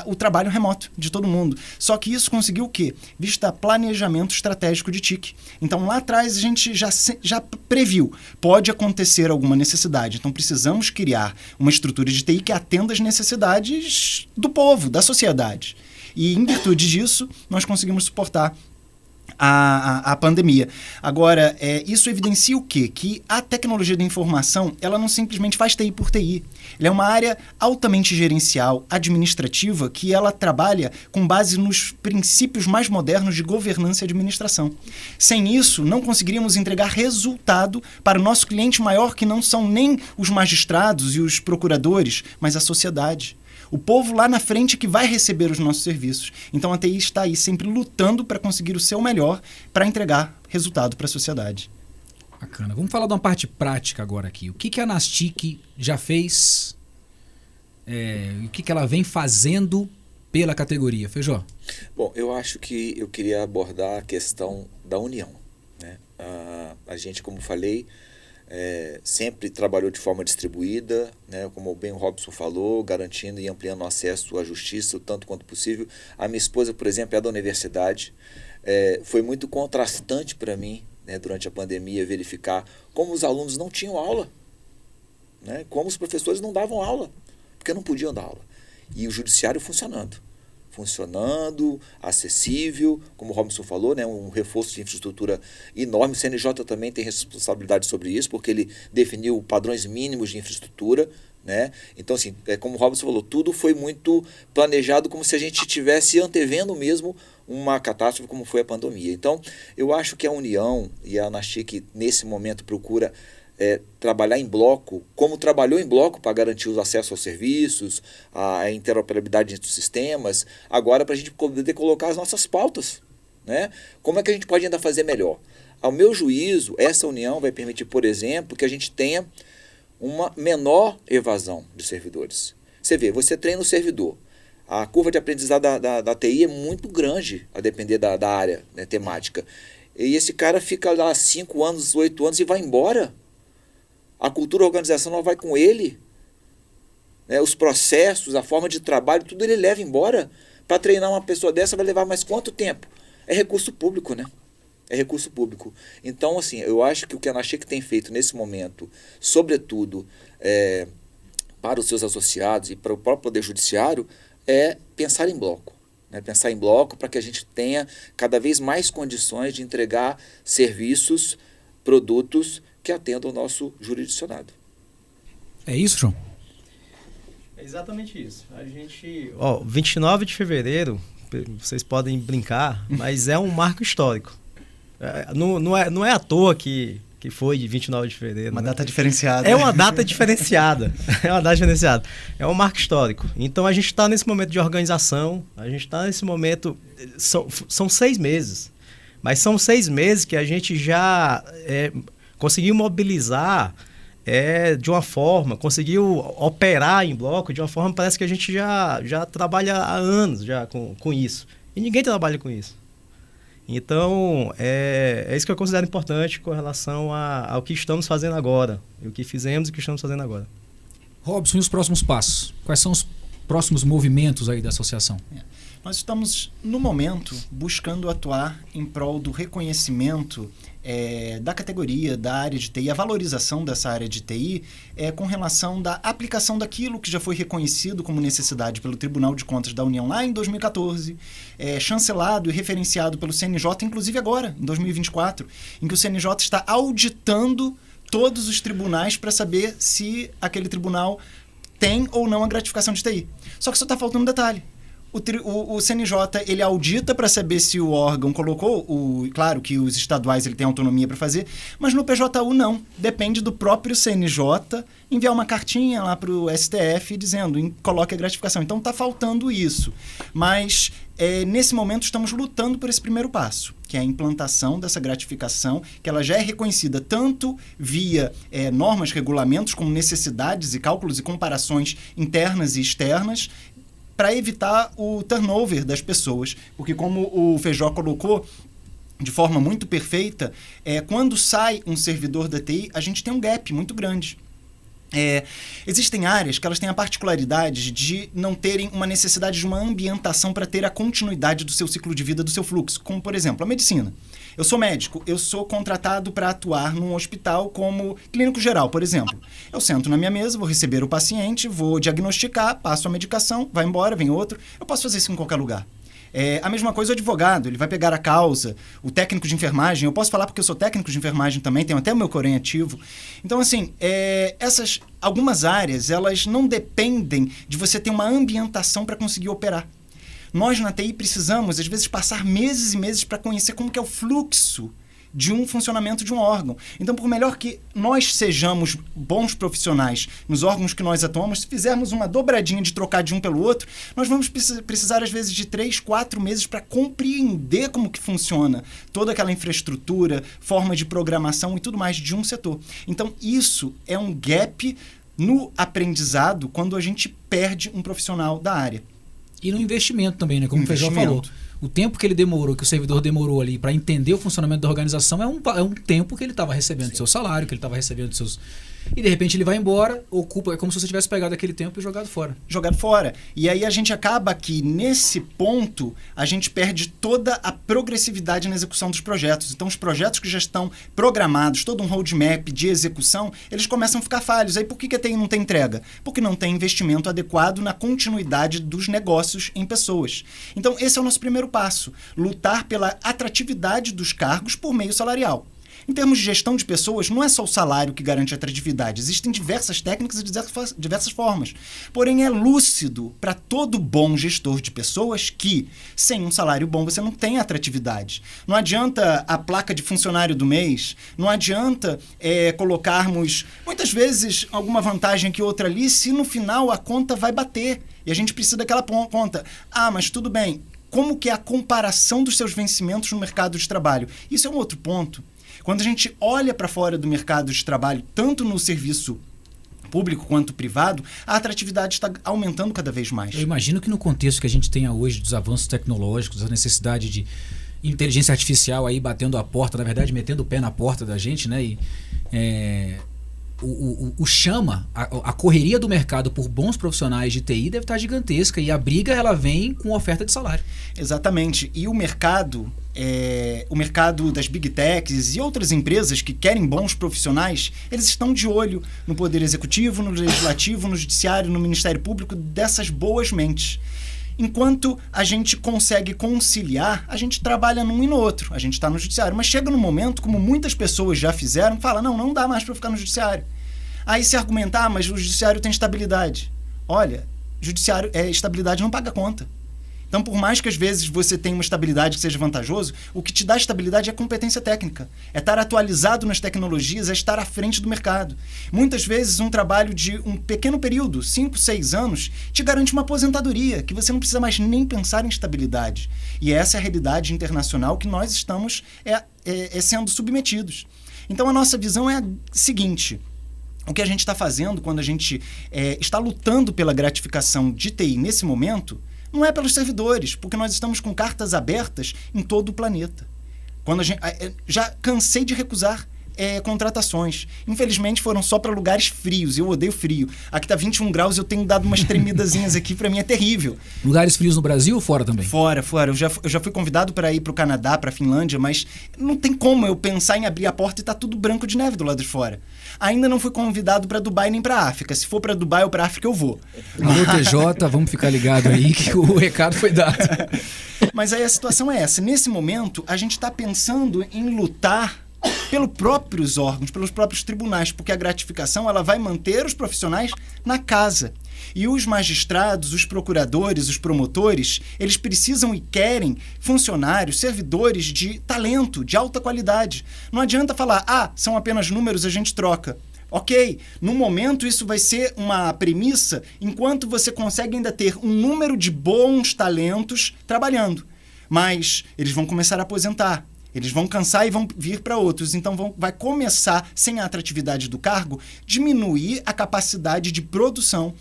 o trabalho remoto de todo mundo. Só que isso conseguiu o quê? Vista planejamento estratégico de TIC. Então lá atrás a gente já previu, pode acontecer alguma necessidade, então precisamos criar uma estrutura de TI que atenda às necessidades do povo, da sociedade. E em virtude disso, nós conseguimos suportar a pandemia. Agora, isso evidencia o quê? Que a tecnologia da informação, ela não simplesmente faz TI por TI. Ela é uma área altamente gerencial, administrativa, que ela trabalha com base nos princípios mais modernos de governança e administração. Sem isso, não conseguiríamos entregar resultado para o nosso cliente maior, que não são nem os magistrados e os procuradores, mas a sociedade. O povo lá na frente que vai receber os nossos serviços. Então a TI está aí sempre lutando para conseguir o seu melhor para entregar resultado para a sociedade. Bacana. Vamos falar de uma parte prática agora aqui. O que a Nastic já fez? O que ela vem fazendo pela categoria? Feijó? Bom, eu acho que eu queria abordar a questão da união, né? A gente, como falei, sempre trabalhou de forma distribuída, né, como bem o Robson falou, garantindo e ampliando o acesso à justiça o tanto quanto possível. A minha esposa, por exemplo, é da universidade. Foi muito contrastante para mim, né, durante a pandemia, verificar como os alunos não tinham aula, né, como os professores não davam aula, porque não podiam dar aula. E o judiciário funcionando, acessível, como o Robson falou, né, um reforço de infraestrutura enorme. O CNJ também tem responsabilidade sobre isso, porque ele definiu padrões mínimos de infraestrutura, né? Então, assim, como o Robson falou, tudo foi muito planejado, como se a gente estivesse antevendo mesmo uma catástrofe como foi a pandemia. Então, eu acho que a União e a Nastic, nesse momento, procura trabalhar em bloco, como trabalhou em bloco para garantir o acesso aos serviços, a interoperabilidade entre os sistemas, agora para a gente poder colocar as nossas pautas, né? Como é que a gente pode ainda fazer melhor? Ao meu juízo, essa união vai permitir, por exemplo, que a gente tenha uma menor evasão de servidores. Você vê, você treina o servidor, a curva de aprendizado da TI é muito grande, a depender da área, né, temática, e esse cara fica lá 5 anos, 8 anos e vai embora. A cultura organizacional vai com ele, né? Os processos, a forma de trabalho, tudo ele leva embora. Para treinar uma pessoa dessa vai levar mais quanto tempo? É recurso público, né? É recurso público. Então, assim, eu acho que o que a Nastic tem feito nesse momento, sobretudo para os seus associados e para o próprio Poder Judiciário, é pensar em bloco. Né? Pensar em bloco para que a gente tenha cada vez mais condições de entregar serviços, produtos que atendam o nosso jurisdicionado. É isso, João? É exatamente isso. A gente, 29 de fevereiro, vocês podem brincar, mas é um marco histórico. Não é à toa que foi de 29 de fevereiro. Uma né? data diferenciada. É uma data diferenciada. É um marco histórico. Então a gente está nesse momento de organização, a gente está nesse momento. São 6 meses. Mas são 6 meses que a gente já conseguiu mobilizar de uma forma, conseguiu operar em bloco de uma forma, parece que a gente já trabalha há anos já com isso. E ninguém trabalha com isso. Então, é isso que eu considero importante com relação ao que estamos fazendo agora. O que fizemos e o que estamos fazendo agora. Robson, e os próximos passos? Quais são os próximos movimentos aí da associação? Nós estamos, no momento, buscando atuar em prol do reconhecimento da categoria, da área de TI, a valorização dessa área de TI com relação da aplicação daquilo que já foi reconhecido como necessidade pelo Tribunal de Contas da União lá em 2014, chancelado e referenciado pelo CNJ, inclusive agora, em 2024, em que o CNJ está auditando todos os tribunais para saber se aquele tribunal tem ou não a gratificação de TI. Só que só está faltando um detalhe. o CNJ, ele audita para saber se o órgão colocou, claro que os estaduais ele tem autonomia para fazer, mas no PJU não. Depende do próprio CNJ enviar uma cartinha lá para o STF dizendo, coloque a gratificação. Então está faltando isso. Mas nesse momento estamos lutando por esse primeiro passo, que é a implantação dessa gratificação, que ela já é reconhecida tanto via normas, regulamentos, como necessidades e cálculos e comparações internas e externas, para evitar o turnover das pessoas. Porque como o Feijó colocou de forma muito perfeita, quando sai um servidor da TI, a gente tem um gap muito grande. Existem áreas que elas têm a particularidade de não terem uma necessidade de uma ambientação para ter a continuidade do seu ciclo de vida, do seu fluxo, como, por exemplo, a medicina. Eu sou médico, eu sou contratado para atuar num hospital como clínico geral, por exemplo. Eu sento na minha mesa, vou receber o paciente, vou diagnosticar, passo a medicação, vai embora, vem outro. Eu posso fazer isso em qualquer lugar. A mesma coisa o advogado, ele vai pegar a causa, o técnico de enfermagem, eu posso falar porque eu sou técnico de enfermagem também, tenho até o meu Corém ativo. Então, assim, algumas áreas, elas não dependem de você ter uma ambientação para conseguir operar. Nós, na TI, precisamos, às vezes, passar meses e meses para conhecer como que é o fluxo de um funcionamento de um órgão. Então, por melhor que nós sejamos bons profissionais nos órgãos que nós atuamos, se fizermos uma dobradinha de trocar de um pelo outro, nós vamos precisar, às vezes, de 3, 4 meses para compreender como que funciona toda aquela infraestrutura, forma de programação e tudo mais de um setor. Então, isso é um gap no aprendizado quando a gente perde um profissional da área. E no investimento também, né? Como o Feijó falou. O tempo que ele demorou, que o servidor demorou ali para entender o funcionamento da organização é um tempo que ele estava recebendo do seu salário, que ele estava recebendo dos seus... E de repente ele vai embora, ocupa, é como se você tivesse pegado aquele tempo e jogado fora. Jogado fora. E aí a gente acaba que, nesse ponto, a gente perde toda a progressividade na execução dos projetos. Então, os projetos que já estão programados, todo um roadmap de execução, eles começam a ficar falhos. Aí por que a TI não tem entrega? Porque não tem investimento adequado na continuidade dos negócios em pessoas. Então, esse é o nosso primeiro passo. Lutar pela atratividade dos cargos por meio salarial. Em termos de gestão de pessoas, não é só o salário que garante a atratividade. Existem diversas técnicas e diversas formas. Porém, é lúcido para todo bom gestor de pessoas que, sem um salário bom, você não tem atratividade. Não adianta a placa de funcionário do mês, não adianta colocarmos, muitas vezes, alguma vantagem que outra ali, se no final a conta vai bater. E a gente precisa daquela conta. Ah, mas tudo bem. Como que é a comparação dos seus vencimentos no mercado de trabalho? Isso é um outro ponto. Quando a gente olha para fora do mercado de trabalho, tanto no serviço público quanto privado, a atratividade está aumentando cada vez mais. Eu imagino que no contexto que a gente tenha hoje dos avanços tecnológicos, a necessidade de inteligência artificial aí batendo a porta, na verdade metendo o pé na porta da gente, né? E, a correria do mercado por bons profissionais de TI deve estar gigantesca e a briga ela vem com oferta de salário. Exatamente. E o mercado das Big Techs e outras empresas que querem bons profissionais, eles estão de olho no Poder Executivo, no Legislativo, no Judiciário, no Ministério Público, dessas boas mentes. Enquanto a gente consegue conciliar, a gente trabalha num e no outro. A gente está no judiciário. Mas chega num momento, como muitas pessoas já fizeram, fala, não dá mais para ficar no judiciário. Aí se argumentar, mas o judiciário tem estabilidade. Olha, judiciário, estabilidade não paga conta. Então, por mais que às vezes você tenha uma estabilidade que seja vantajoso, o que te dá estabilidade é competência técnica. É estar atualizado nas tecnologias, é estar à frente do mercado. Muitas vezes um trabalho de um pequeno período, 5, 6 anos, te garante uma aposentadoria, que você não precisa mais nem pensar em estabilidade. E essa é a realidade internacional que nós estamos sendo submetidos. Então, a nossa visão é a seguinte: o que a gente está fazendo quando a gente está lutando pela gratificação de TI nesse momento não é pelos servidores, porque nós estamos com cartas abertas em todo o planeta. Quando já cansei de recusar contratações. Infelizmente foram só para lugares frios, eu odeio frio. Aqui está 21 graus e eu tenho dado umas tremidazinhas aqui, para mim é terrível. Lugares frios no Brasil ou fora também? Fora. Eu já fui convidado para ir para o Canadá, para a Finlândia, mas não tem como eu pensar em abrir a porta e tá tudo branco de neve do lado de fora. Ainda não fui convidado para Dubai nem para África. Se for para Dubai ou para África, eu vou. Alô, TJ, vamos ficar ligado aí que o recado foi dado. Mas aí a situação é essa. Nesse momento, a gente está pensando em lutar pelos próprios órgãos, pelos próprios tribunais, porque a gratificação ela vai manter os profissionais na casa. E os magistrados, os procuradores, os promotores, eles precisam e querem funcionários, servidores de talento, de alta qualidade. Não adianta falar, são apenas números, a gente troca. Ok, no momento isso vai ser uma premissa enquanto você consegue ainda ter um número de bons talentos trabalhando. Mas eles vão começar a aposentar. Eles vão cansar e vão vir para outros. Então vai começar, sem a atratividade do cargo, diminuir a capacidade de produção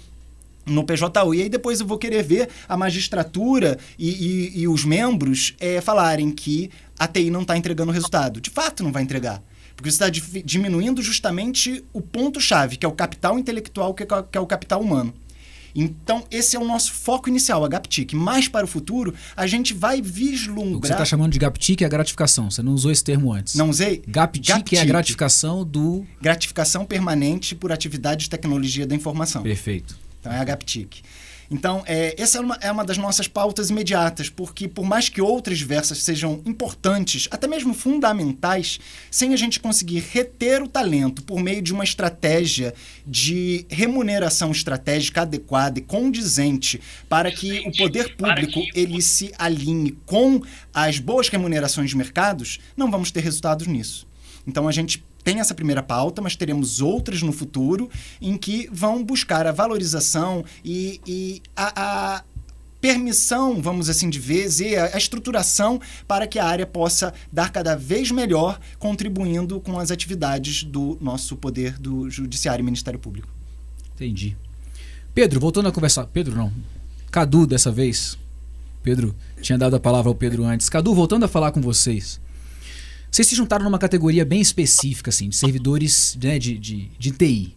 no PJU. E aí depois eu vou querer ver a magistratura e os membros falarem que a TI não está entregando resultado. De fato não vai entregar. Porque você está diminuindo justamente o ponto-chave, que é o capital intelectual, que é o capital humano. Então, esse é o nosso foco inicial, a GapTIC. Mas para o futuro, a gente vai vislumbrar... O que você está chamando de GapTIC é a gratificação. Você não usou esse termo antes. Não usei? GapTIC é a gratificação do... Gratificação permanente por atividade de tecnologia da informação. Perfeito. Então, é a GapTIC. Então, essa é uma das nossas pautas imediatas, porque por mais que outras diversas sejam importantes, até mesmo fundamentais, sem a gente conseguir reter o talento por meio de uma estratégia de remuneração estratégica adequada e condizente para que o poder público ele se alinhe com as boas remunerações de mercados, não vamos ter resultados nisso. Então, a gente tem essa primeira pauta, mas teremos outras no futuro em que vão buscar a valorização e a permissão, vamos assim dizer, a estruturação para que a área possa dar cada vez melhor, contribuindo com as atividades do nosso poder do Judiciário e Ministério Público. Entendi. Pedro, voltando a conversar... Pedro não. Cadu, dessa vez. Pedro, tinha dado a palavra ao Pedro antes. Cadu, voltando a falar com vocês. Vocês se juntaram numa categoria bem específica, assim, de servidores, né, de TI.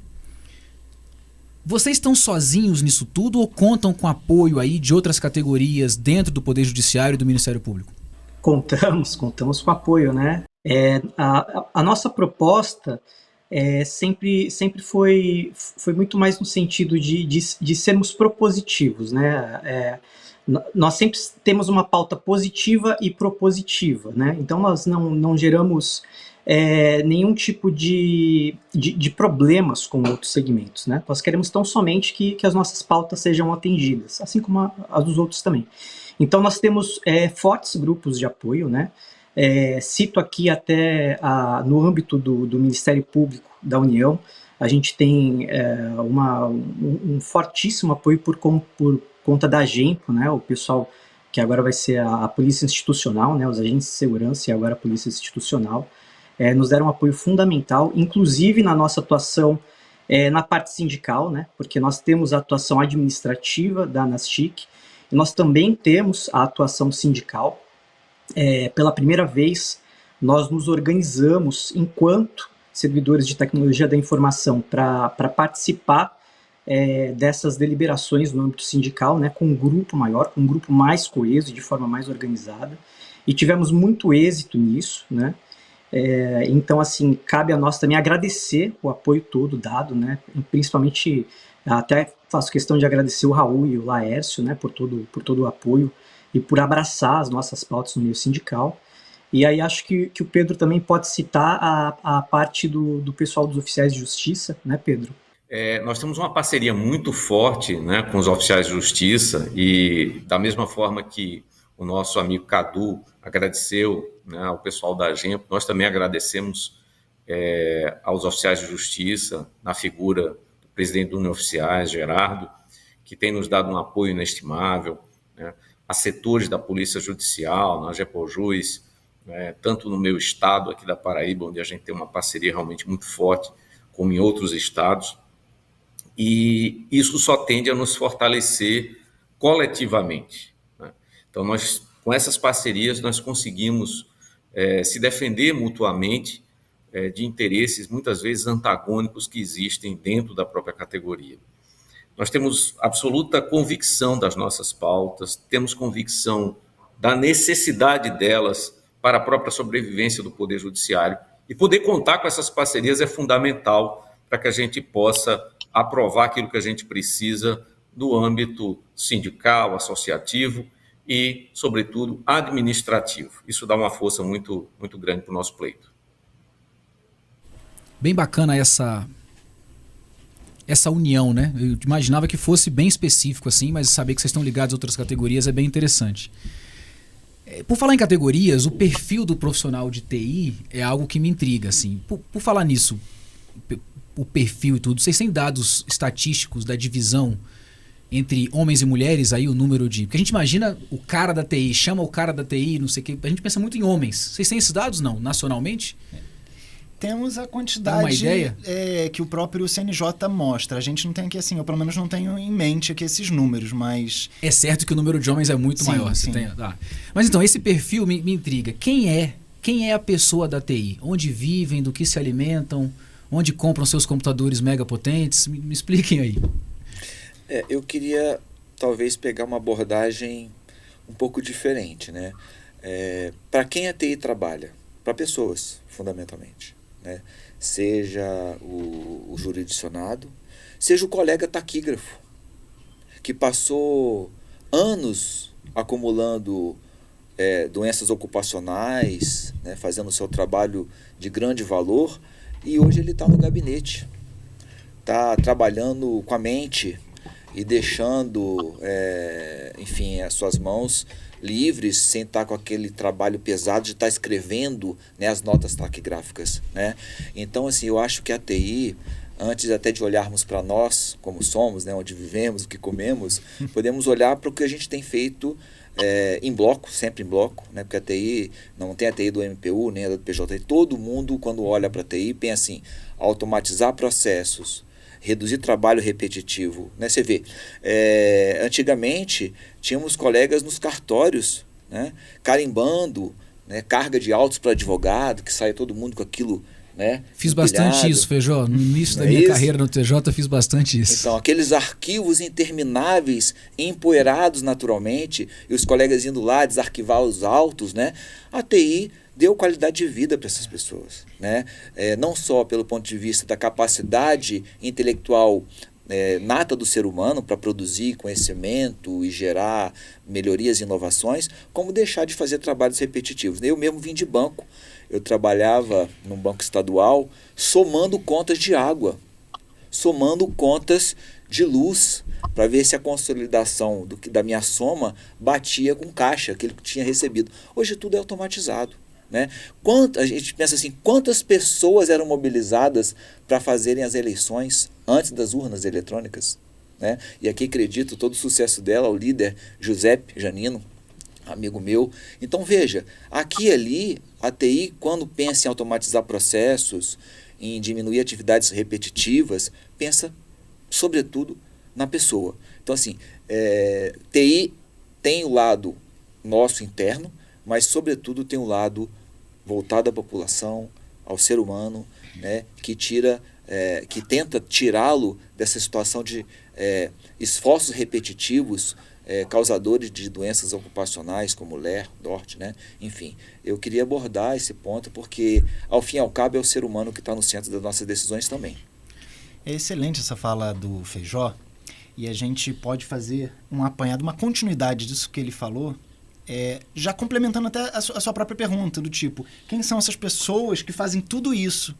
Vocês estão sozinhos nisso tudo ou contam com apoio aí de outras categorias dentro do Poder Judiciário e do Ministério Público? Contamos com apoio, né? A nossa proposta sempre foi muito mais no sentido de sermos propositivos, né? Nós sempre temos uma pauta positiva e propositiva, né? Então nós não geramos nenhum tipo de problemas com outros segmentos, né? Nós queremos tão somente que as nossas pautas sejam atendidas, assim como as dos outros também. Então nós temos fortes grupos de apoio, né? Cito aqui até no âmbito do Ministério Público da União, a gente tem um fortíssimo apoio por conta da AGEMPO, né, o pessoal que agora vai ser a Polícia Institucional, né, os agentes de segurança e agora a Polícia Institucional, nos deram um apoio fundamental, inclusive na nossa atuação na parte sindical, né, porque nós temos a atuação administrativa da ANASTIC, e nós também temos a atuação sindical. Pela primeira vez, nós nos organizamos enquanto servidores de tecnologia da informação para participar dessas deliberações no âmbito sindical, né, com um grupo maior, com um grupo mais coeso e de forma mais organizada, e tivemos muito êxito nisso, né. Então, assim, cabe a nós também agradecer o apoio todo dado, né, principalmente, até faço questão de agradecer o Raul e o Laércio, né, por todo o apoio e por abraçar as nossas pautas no meio sindical. E aí acho que o Pedro também pode citar a parte do pessoal dos oficiais de justiça, né, Pedro? Nós temos uma parceria muito forte, né, com os oficiais de justiça, e da mesma forma que o nosso amigo Cadu agradeceu, né, ao pessoal da AGEMPO, nós também agradecemos aos oficiais de justiça, na figura do presidente do União Oficiais, Gerardo, que tem nos dado um apoio inestimável, né, a setores da Polícia Judicial, na GEPOJUS, tanto no meu estado aqui da Paraíba, onde a gente tem uma parceria realmente muito forte, como em outros estados, e isso só tende a nos fortalecer coletivamente, né? Então, com essas parcerias, nós conseguimos se defender mutuamente de interesses, muitas vezes, antagônicos que existem dentro da própria categoria. Nós temos absoluta convicção das nossas pautas, temos convicção da necessidade delas para a própria sobrevivência do Poder Judiciário, e poder contar com essas parcerias é fundamental para que a gente possa aprovar aquilo que a gente precisa no âmbito sindical, associativo e, sobretudo, administrativo. Isso dá uma força muito, muito grande para o nosso pleito. Bem bacana essa união, né? Eu imaginava que fosse bem específico assim, mas saber que vocês estão ligados a outras categorias é bem interessante. Por falar em categorias, o perfil do profissional de TI é algo que me intriga, assim. Por falar nisso, o perfil e tudo, vocês têm dados estatísticos da divisão entre homens e mulheres, aí o número de... Porque a gente imagina o cara da TI, chama o cara da TI, não sei o quê, a gente pensa muito em homens. Vocês têm esses dados, não? Nacionalmente? Temos a quantidade uma ideia? Que o próprio CNJ mostra. A gente não tem aqui assim, eu pelo menos não tenho em mente aqui esses números, mas... É certo que o número de homens é muito Sim, maior. sim. Mas então, esse perfil me intriga. Quem é a pessoa da TI? Onde vivem, do que se alimentam, onde compram seus computadores mega potentes? Me expliquem aí. Eu queria talvez pegar uma abordagem um pouco diferente, né? Para quem a TI trabalha? Para pessoas, fundamentalmente. Né? Seja o jurisdicionado, seja o colega taquígrafo, que passou anos acumulando doenças ocupacionais, né? Fazendo o seu trabalho de grande valor, e hoje ele está no gabinete, está trabalhando com a mente e deixando, enfim, as suas mãos livres, sem estar com aquele trabalho pesado de estar escrevendo, né, as notas taquigráficas, né? Então, assim, eu acho que a TI, antes até de olharmos para nós, como somos, né, onde vivemos, o que comemos, podemos olhar para o que a gente tem feito em bloco, sempre em bloco, né? Porque a TI, não tem a TI do MPU, nem a do PJ. Todo mundo, quando olha para a TI, pensa assim, automatizar processos, reduzir trabalho repetitivo, né? Você vê, antigamente tínhamos colegas nos cartórios, né? Carimbando, né? Carga de autos para advogado, que saia todo mundo com aquilo, né? Fiz bastante isso, Feijó. No início da minha carreira no TJ, fiz bastante isso. Então, aqueles arquivos intermináveis, empoeirados naturalmente, e os colegas indo lá desarquivar os autos, né? A TI deu qualidade de vida para essas pessoas, né? Não só pelo ponto de vista da capacidade intelectual nata do ser humano para produzir conhecimento e gerar melhorias e inovações, como deixar de fazer trabalhos repetitivos. Eu mesmo vim de banco. Eu trabalhava num banco estadual somando contas de água, somando contas de luz, para ver se a consolidação da minha soma batia com caixa, aquele que tinha recebido. Hoje tudo é automatizado. Né? A gente pensa assim, quantas pessoas eram mobilizadas para fazerem as eleições antes das urnas eletrônicas? Né? E aqui acredito todo o sucesso dela, o líder Giuseppe Janino, amigo meu. Então veja, aqui e ali, a TI, quando pensa em automatizar processos, em diminuir atividades repetitivas, pensa sobretudo na pessoa. Então assim, TI tem o lado nosso interno, mas sobretudo tem o lado voltado à população, ao ser humano, né, que tenta tirá-lo dessa situação de esforços repetitivos, causadores de doenças ocupacionais como LER, DORT, né? Enfim, eu queria abordar esse ponto porque, ao fim e ao cabo, é o ser humano que está no centro das nossas decisões também. É excelente essa fala do Feijó, e a gente pode fazer um apanhado, uma continuidade disso que ele falou, já complementando até a sua própria pergunta, do tipo, quem são essas pessoas que fazem tudo isso,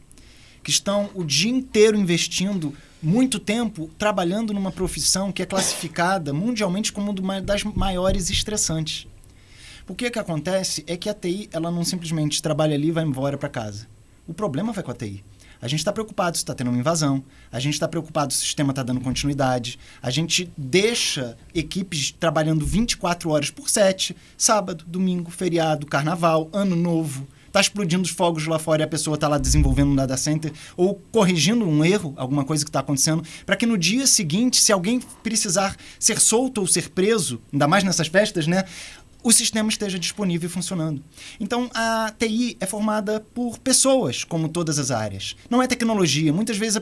que estão o dia inteiro investindo muito tempo trabalhando numa profissão que é classificada mundialmente como uma das maiores estressantes? Porque o que acontece é que a TI, ela não simplesmente trabalha ali e vai embora para casa. O problema vai com a TI. A gente está preocupado se está tendo uma invasão, a gente está preocupado se o sistema está dando continuidade, a gente deixa equipes trabalhando 24 horas por 7, sábado, domingo, feriado, carnaval, ano novo, está explodindo os fogos lá fora e a pessoa está lá desenvolvendo um data center ou corrigindo um erro, alguma coisa que está acontecendo, para que no dia seguinte, se alguém precisar ser solto ou ser preso, ainda mais nessas festas, né, o sistema esteja disponível e funcionando. Então, a TI é formada por pessoas, como todas as áreas. Não é tecnologia. Muitas vezes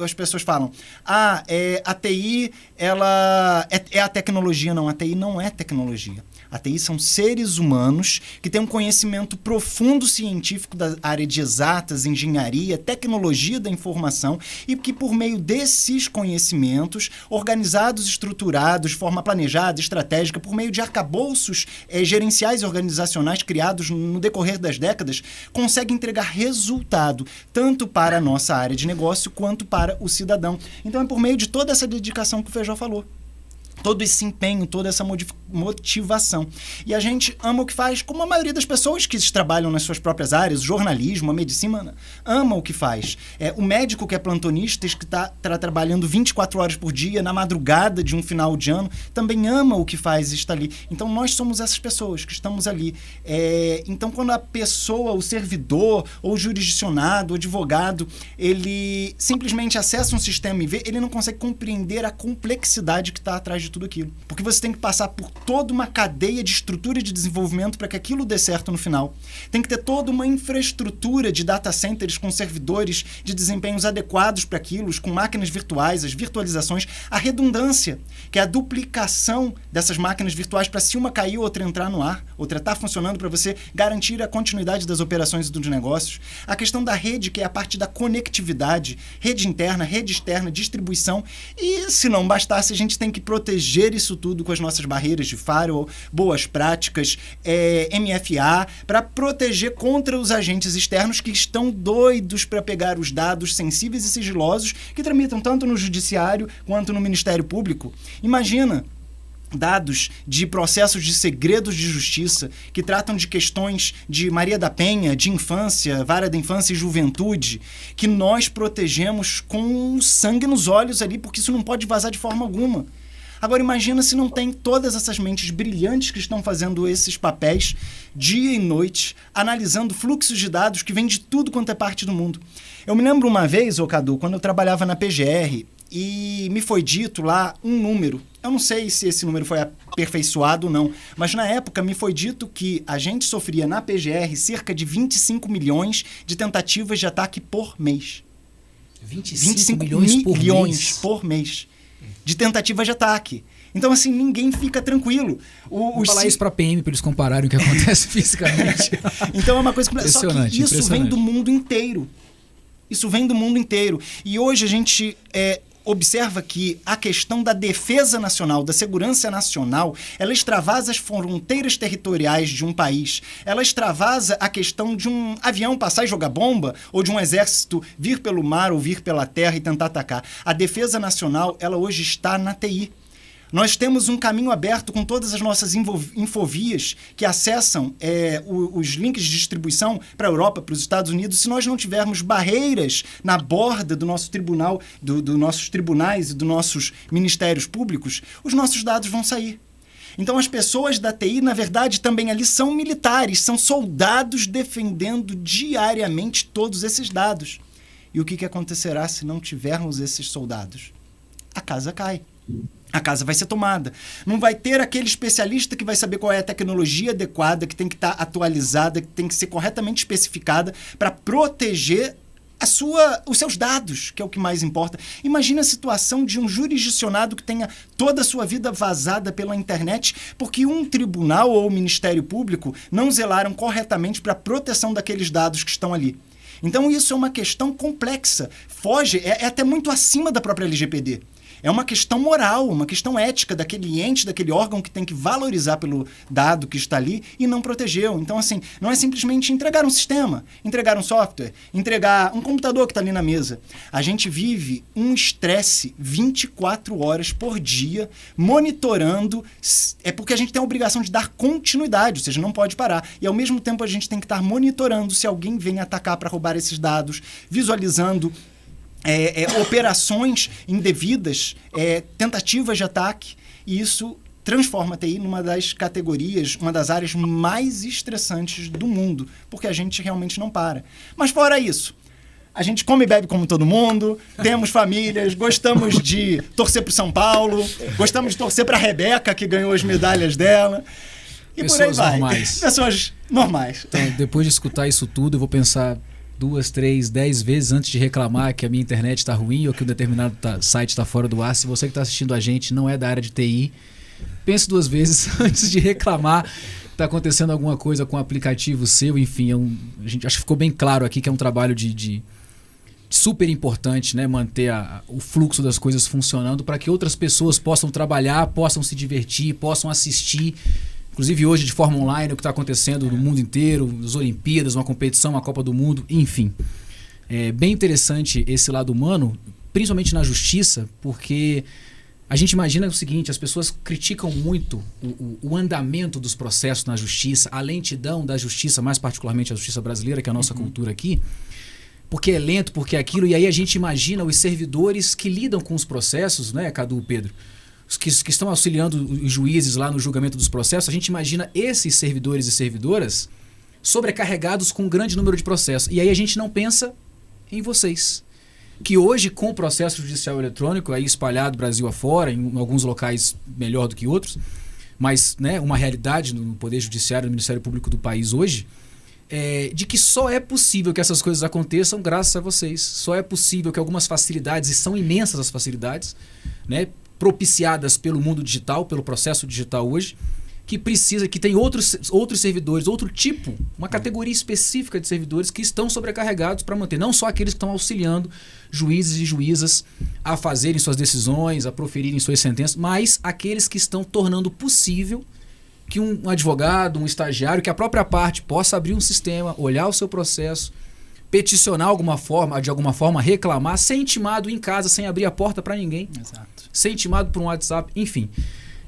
as pessoas falam, a TI ela é a tecnologia. Não, a TI não é tecnologia. A TI são seres humanos que têm um conhecimento profundo científico da área de exatas, engenharia, tecnologia da informação e que, por meio desses conhecimentos, organizados, estruturados, de forma planejada, estratégica, por meio de arcabouços gerenciais e organizacionais criados no decorrer das décadas conseguem entregar resultado, tanto para a nossa área de negócio quanto para o cidadão. Então é por meio de toda essa dedicação que o Feijó falou. Todo esse empenho, toda essa motivação. E a gente ama o que faz, como a maioria das pessoas que trabalham nas suas próprias áreas, o jornalismo, a medicina, ama o que faz. O médico que é plantonista, que está trabalhando 24 horas por dia, na madrugada de um final de ano, também ama o que faz e está ali. Então, nós somos essas pessoas que estamos ali. Então, quando a pessoa, o servidor, ou o jurisdicionado, o advogado, ele simplesmente acessa um sistema e vê, ele não consegue compreender a complexidade que está atrás de tudo aquilo. Porque você tem que passar por toda uma cadeia de estrutura de desenvolvimento para que aquilo dê certo no final. Tem que ter toda uma infraestrutura de data centers com servidores de desempenhos adequados para aquilo, com máquinas virtuais, as virtualizações, a redundância, que é a duplicação dessas máquinas virtuais para se uma cair, outra entrar no ar, outra estar funcionando para você garantir a continuidade das operações e dos negócios. A questão da rede, que é a parte da conectividade, rede interna, rede externa, distribuição. E se não bastasse, a gente tem que proteger isso tudo com as nossas barreiras de firewall, boas práticas, MFA, para proteger contra os agentes externos que estão doidos para pegar os dados sensíveis e sigilosos que tramitam tanto no judiciário quanto no Ministério Público. Imagina dados de processos de segredos de justiça que tratam de questões de Maria da Penha, de infância, vara da infância e juventude, que nós protegemos com sangue nos olhos ali, porque isso não pode vazar de forma alguma. Agora imagina se não tem todas essas mentes brilhantes que estão fazendo esses papéis dia e noite, analisando fluxos de dados que vêm de tudo quanto é parte do mundo. Eu me lembro uma vez, Cadu, quando eu trabalhava na PGR e me foi dito lá um número. Eu não sei se esse número foi aperfeiçoado ou não, mas na época me foi dito que a gente sofria na PGR cerca de 25 milhões de tentativas de ataque por mês. 25 milhões por mês. De tentativa de ataque. Então, assim, ninguém fica tranquilo. Vou falar isso para a PM, para eles compararem o que acontece fisicamente. Então, é uma coisa... Impressionante. Só que isso vem do mundo inteiro. Isso vem do mundo inteiro. E hoje a gente observa que a questão da defesa nacional, da segurança nacional, ela extravasa as fronteiras territoriais de um país. Ela extravasa a questão de um avião passar e jogar bomba, ou de um exército vir pelo mar ou vir pela terra e tentar atacar. A defesa nacional, ela hoje está na TI. Nós temos um caminho aberto com todas as nossas infovias que acessam os links de distribuição para a Europa, para os Estados Unidos. Se nós não tivermos barreiras na borda do nosso tribunal, dos nossos tribunais e dos nossos ministérios públicos, os nossos dados vão sair. Então as pessoas da TI, na verdade, também ali são militares, são soldados defendendo diariamente todos esses dados. E o que acontecerá se não tivermos esses soldados? A casa cai. A casa vai ser tomada. Não vai ter aquele especialista que vai saber qual é a tecnologia adequada, que tem que estar atualizada, que tem que ser corretamente especificada para proteger os seus dados, que é o que mais importa. Imagina a situação de um jurisdicionado que tenha toda a sua vida vazada pela internet porque um tribunal ou o Ministério Público não zelaram corretamente para a proteção daqueles dados que estão ali. Então isso é uma questão complexa. Foge, é até muito acima da própria LGPD. É uma questão moral, uma questão ética daquele ente, daquele órgão que tem que valorizar pelo dado que está ali e não protegeu. Então, assim, não é simplesmente entregar um sistema, entregar um software, entregar um computador que está ali na mesa. A gente vive um estresse 24 horas por dia, monitorando. É porque a gente tem a obrigação de dar continuidade, ou seja, não pode parar. E, ao mesmo tempo, a gente tem que estar monitorando se alguém vem atacar para roubar esses dados, visualizando operações indevidas, tentativas de ataque, e isso transforma a TI numa das categorias, uma das áreas mais estressantes do mundo, porque a gente realmente não para. Mas fora isso, a gente come e bebe como todo mundo, temos famílias, gostamos de torcer para o São Paulo, gostamos de torcer para a Rebeca, que ganhou as medalhas dela, e pessoas por aí vai. Normais. Pessoas normais. Então, depois de escutar isso tudo, eu vou pensar 2, 3, 10 vezes antes de reclamar que a minha internet está ruim ou que um determinado site está fora do ar. Se você que está assistindo a gente não é da área de TI, pense 2 vezes antes de reclamar que está acontecendo alguma coisa com o aplicativo seu. Enfim, a gente acho que ficou bem claro aqui que é um trabalho de super importante, né? Manter o fluxo das coisas funcionando para que outras pessoas possam trabalhar, possam se divertir, possam assistir inclusive hoje de forma online, o que está acontecendo no mundo inteiro, as Olimpíadas, uma competição, uma Copa do Mundo, enfim. É bem interessante esse lado humano, principalmente na justiça, porque a gente imagina o seguinte, as pessoas criticam muito o andamento dos processos na justiça, a lentidão da justiça, mais particularmente a justiça brasileira, que é a nossa cultura aqui, porque é lento, porque é aquilo, e aí a gente imagina os servidores que lidam com os processos, né, Cadu, Pedro? Os que estão auxiliando os juízes lá no julgamento dos processos, a gente imagina esses servidores e servidoras sobrecarregados com um grande número de processos. E aí a gente não pensa em vocês, que hoje com o processo judicial eletrônico aí espalhado Brasil afora, em alguns locais melhor do que outros, mas né, uma realidade no Poder Judiciário, no Ministério Público do país hoje, de que só é possível que essas coisas aconteçam graças a vocês. Só é possível que algumas facilidades, e são imensas as facilidades, né, propiciadas pelo mundo digital, pelo processo digital hoje, que tem outros servidores, outro tipo, uma categoria específica de servidores que estão sobrecarregados para manter, não só aqueles que estão auxiliando juízes e juízas a fazerem suas decisões, a proferirem suas sentenças, mas aqueles que estão tornando possível que um advogado, um estagiário, que a própria parte possa abrir um sistema, olhar o seu processo, peticionar de alguma forma, reclamar, ser intimado em casa, sem abrir a porta para ninguém. Exato. Ser intimado por um WhatsApp, enfim.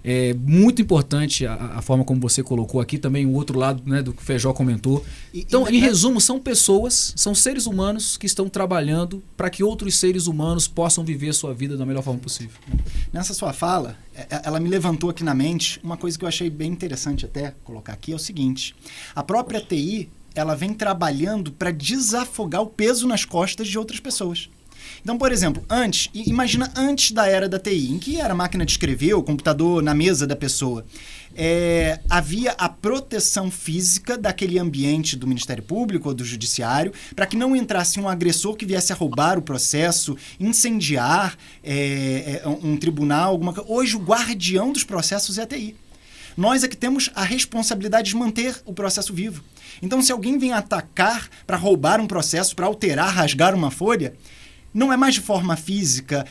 É muito importante a forma como você colocou aqui, também o outro lado, né, do que o Feijó comentou. Então, em resumo, são pessoas, são seres humanos que estão trabalhando para que outros seres humanos possam viver a sua vida da melhor forma possível. Nessa sua fala, ela me levantou aqui na mente uma coisa que eu achei bem interessante até colocar aqui, é o seguinte: a própria TI, ela vem trabalhando para desafogar o peso nas costas de outras pessoas. Então, por exemplo, imagina antes da era da TI, em que era a máquina de escrever, o computador na mesa da pessoa, havia a proteção física daquele ambiente do Ministério Público ou do Judiciário, para que não entrasse um agressor que viesse a roubar o processo, incendiar um tribunal, alguma coisa. Hoje, o guardião dos processos é a TI. Nós é que temos a responsabilidade de manter o processo vivo. Então, se alguém vem atacar para roubar um processo, para alterar, rasgar uma folha, não é mais de forma física,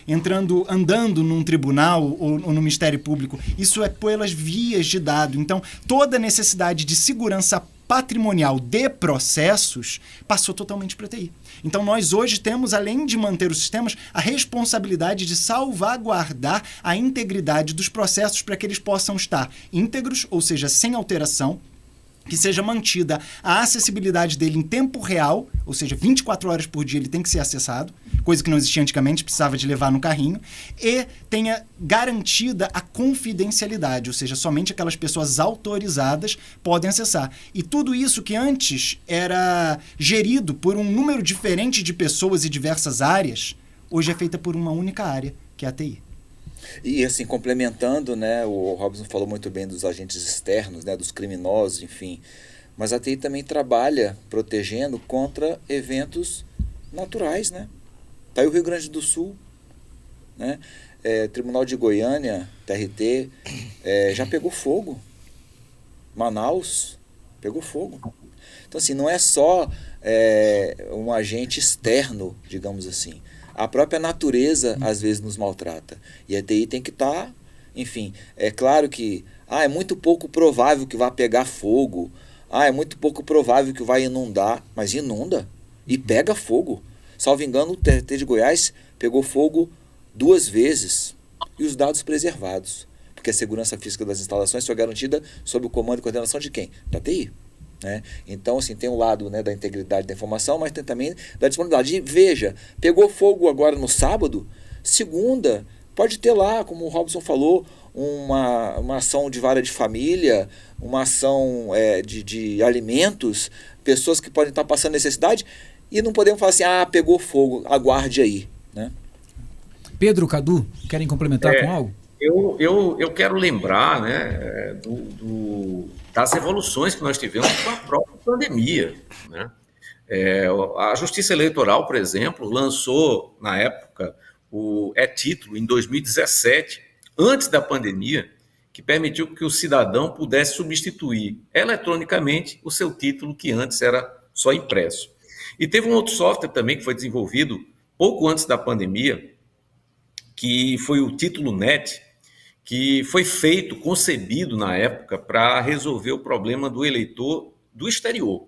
andando num tribunal ou no Ministério Público. Isso é pelas vias de dado. Então, toda a necessidade de segurança patrimonial de processos passou totalmente para a TI. Então, nós hoje temos, além de manter os sistemas, a responsabilidade de salvaguardar a integridade dos processos para que eles possam estar íntegros, ou seja, sem alteração, que seja mantida a acessibilidade dele em tempo real, ou seja, 24 horas por dia ele tem que ser acessado, coisa que não existia antigamente, precisava de levar no carrinho, e tenha garantida a confidencialidade, ou seja, somente aquelas pessoas autorizadas podem acessar. E tudo isso que antes era gerido por um número diferente de pessoas e diversas áreas, hoje é feita por uma única área, que é a TI. E assim, complementando, né, o Robson falou muito bem dos agentes externos, né, dos criminosos, enfim, mas a TI também trabalha protegendo contra eventos naturais, né? Tá aí o Rio Grande do Sul, né? Tribunal de Goiânia, TRT, já pegou fogo. Manaus pegou fogo. Então, assim, não é só um agente externo, digamos assim. A própria natureza, às vezes, nos maltrata. E a TI tem que estar... Enfim, é claro que... é muito pouco provável que vá pegar fogo. É muito pouco provável que vai inundar. Mas inunda. E pega fogo. Salvo engano, o TRT de Goiás pegou fogo 2 vezes. E os dados preservados. Porque a segurança física das instalações foi garantida sob o comando e coordenação de quem? Da TI. Né? Então, assim, tem um lado, né, da integridade da informação, mas tem também da disponibilidade. E veja, pegou fogo agora no sábado, segunda, pode ter lá, como o Robson falou, uma ação de vara de família, uma ação de alimentos, pessoas que podem estar passando necessidade, e não podemos falar assim, pegou fogo, aguarde aí. Né? Pedro, Cadu, querem complementar com algo? Eu quero lembrar, né, das evoluções que nós tivemos com a própria pandemia. Né? A Justiça Eleitoral, por exemplo, lançou, na época, o e-título, em 2017, antes da pandemia, que permitiu que o cidadão pudesse substituir eletronicamente o seu título, que antes era só impresso. E teve um outro software também que foi desenvolvido pouco antes da pandemia, que foi o Título Net, que foi feito, concebido na época para resolver o problema do eleitor do exterior.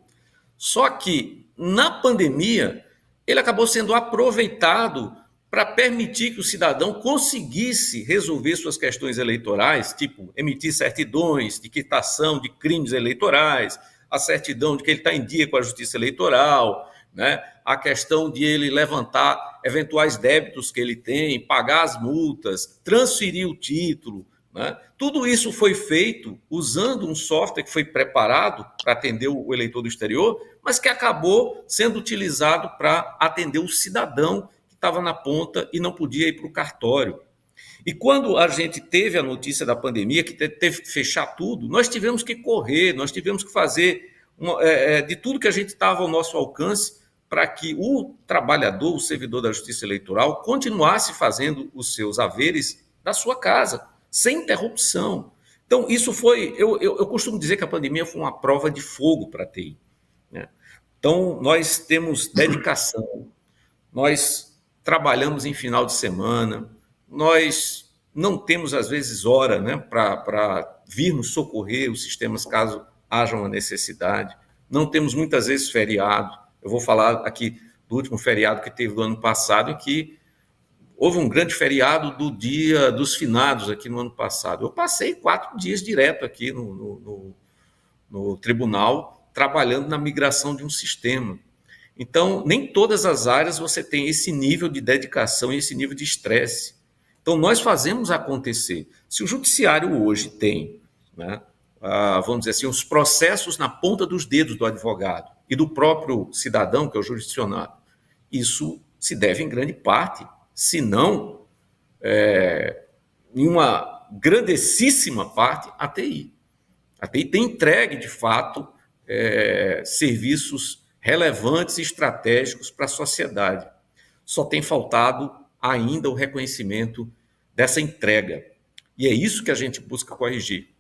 Só que, na pandemia, ele acabou sendo aproveitado para permitir que o cidadão conseguisse resolver suas questões eleitorais, tipo emitir certidões de quitação de crimes eleitorais, a certidão de que ele está em dia com a justiça eleitoral, né? A questão de ele levantar eventuais débitos que ele tem, pagar as multas, transferir o título, né? Tudo isso foi feito usando um software que foi preparado para atender o eleitor do exterior, mas que acabou sendo utilizado para atender o cidadão que estava na ponta e não podia ir para o cartório. E quando a gente teve a notícia da pandemia, que teve que fechar tudo, nós tivemos que correr, nós tivemos que fazer de tudo que a gente estava ao nosso alcance para que o trabalhador, o servidor da Justiça Eleitoral, continuasse fazendo os seus haveres da sua casa, sem interrupção. Então, isso foi... Eu costumo dizer que a pandemia foi uma prova de fogo para a TI, né? Então, nós temos dedicação, nós trabalhamos em final de semana, nós não temos, às vezes, hora, né, para virmos socorrer os sistemas caso haja uma necessidade. Não temos, muitas vezes, feriado. Eu vou falar aqui do último feriado que teve do ano passado, em que houve um grande feriado do Dia dos Finados aqui no ano passado. Eu passei 4 dias direto aqui no tribunal, trabalhando na migração de um sistema. Então, nem todas as áreas você tem esse nível de dedicação e esse nível de estresse. Então, nós fazemos acontecer. Se o judiciário hoje tem, né, vamos dizer assim, os processos na ponta dos dedos do advogado e do próprio cidadão, que é o jurisdicionado, isso se deve em grande parte, se não em uma grandessíssima parte, à TI. A TI tem entregue, de fato, serviços relevantes e estratégicos para a sociedade. Só tem faltado ainda o reconhecimento dessa entrega. E é isso que a gente busca corrigir.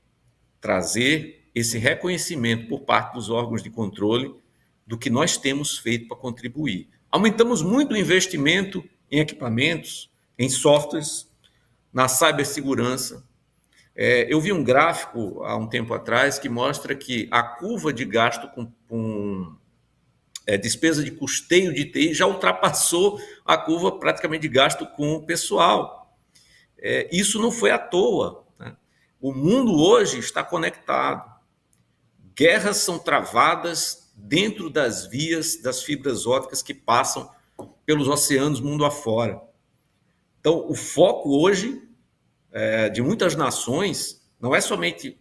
Trazer esse reconhecimento por parte dos órgãos de controle do que nós temos feito para contribuir. Aumentamos muito o investimento em equipamentos, em softwares, na cibersegurança. Eu vi um gráfico há um tempo atrás que mostra que a curva de gasto com despesa de custeio de TI já ultrapassou a curva praticamente de gasto com o pessoal. Isso não foi à toa, né? O mundo hoje está conectado. Guerras são travadas dentro das vias das fibras ópticas que passam pelos oceanos mundo afora. Então, o foco hoje de muitas nações não é somente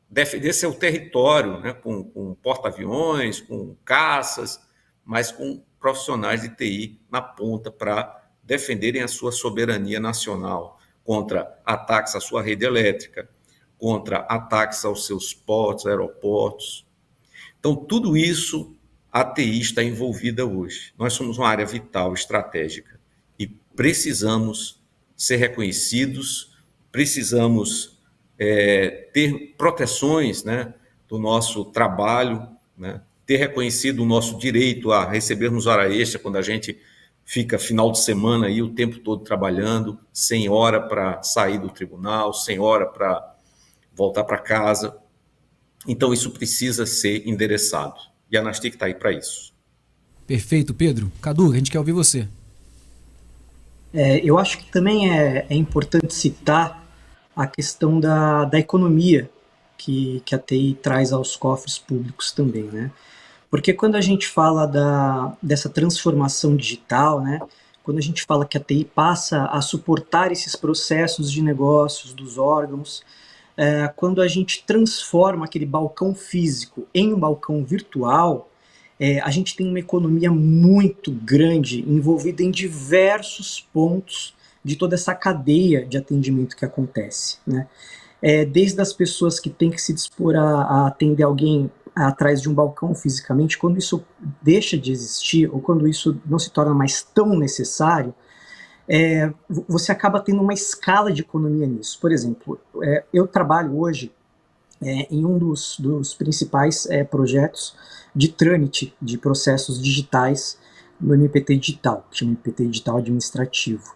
defender seu território, né, com porta-aviões, com caças, mas com profissionais de TI na ponta para defenderem a sua soberania nacional contra ataques à sua rede elétrica, contra ataques aos seus portos, aeroportos. Então, tudo isso a TI está envolvida hoje. Nós somos uma área vital, estratégica, e precisamos ser reconhecidos, precisamos ter proteções, né, do nosso trabalho, né, ter reconhecido o nosso direito a recebermos hora extra quando a gente fica final de semana aí o tempo todo trabalhando, sem hora para sair do tribunal, sem hora para voltar para casa. Então, isso precisa ser endereçado. E a Nastic está aí para isso. Perfeito, Pedro. Cadu, a gente quer ouvir você. Eu acho que também é importante citar a questão da economia que a TI traz aos cofres públicos também, né? Porque quando a gente fala dessa transformação digital, né, quando a gente fala que a TI passa a suportar esses processos de negócios dos órgãos, quando a gente transforma aquele balcão físico em um balcão virtual, a gente tem uma economia muito grande envolvida em diversos pontos de toda essa cadeia de atendimento que acontece, né? Desde as pessoas que têm que se dispor a atender alguém atrás de um balcão fisicamente, quando isso deixa de existir, ou quando isso não se torna mais tão necessário, você acaba tendo uma escala de economia nisso. Por exemplo, eu trabalho hoje em um dos principais projetos de trâmite de processos digitais no MPT Digital, que chama MPT Digital Administrativo.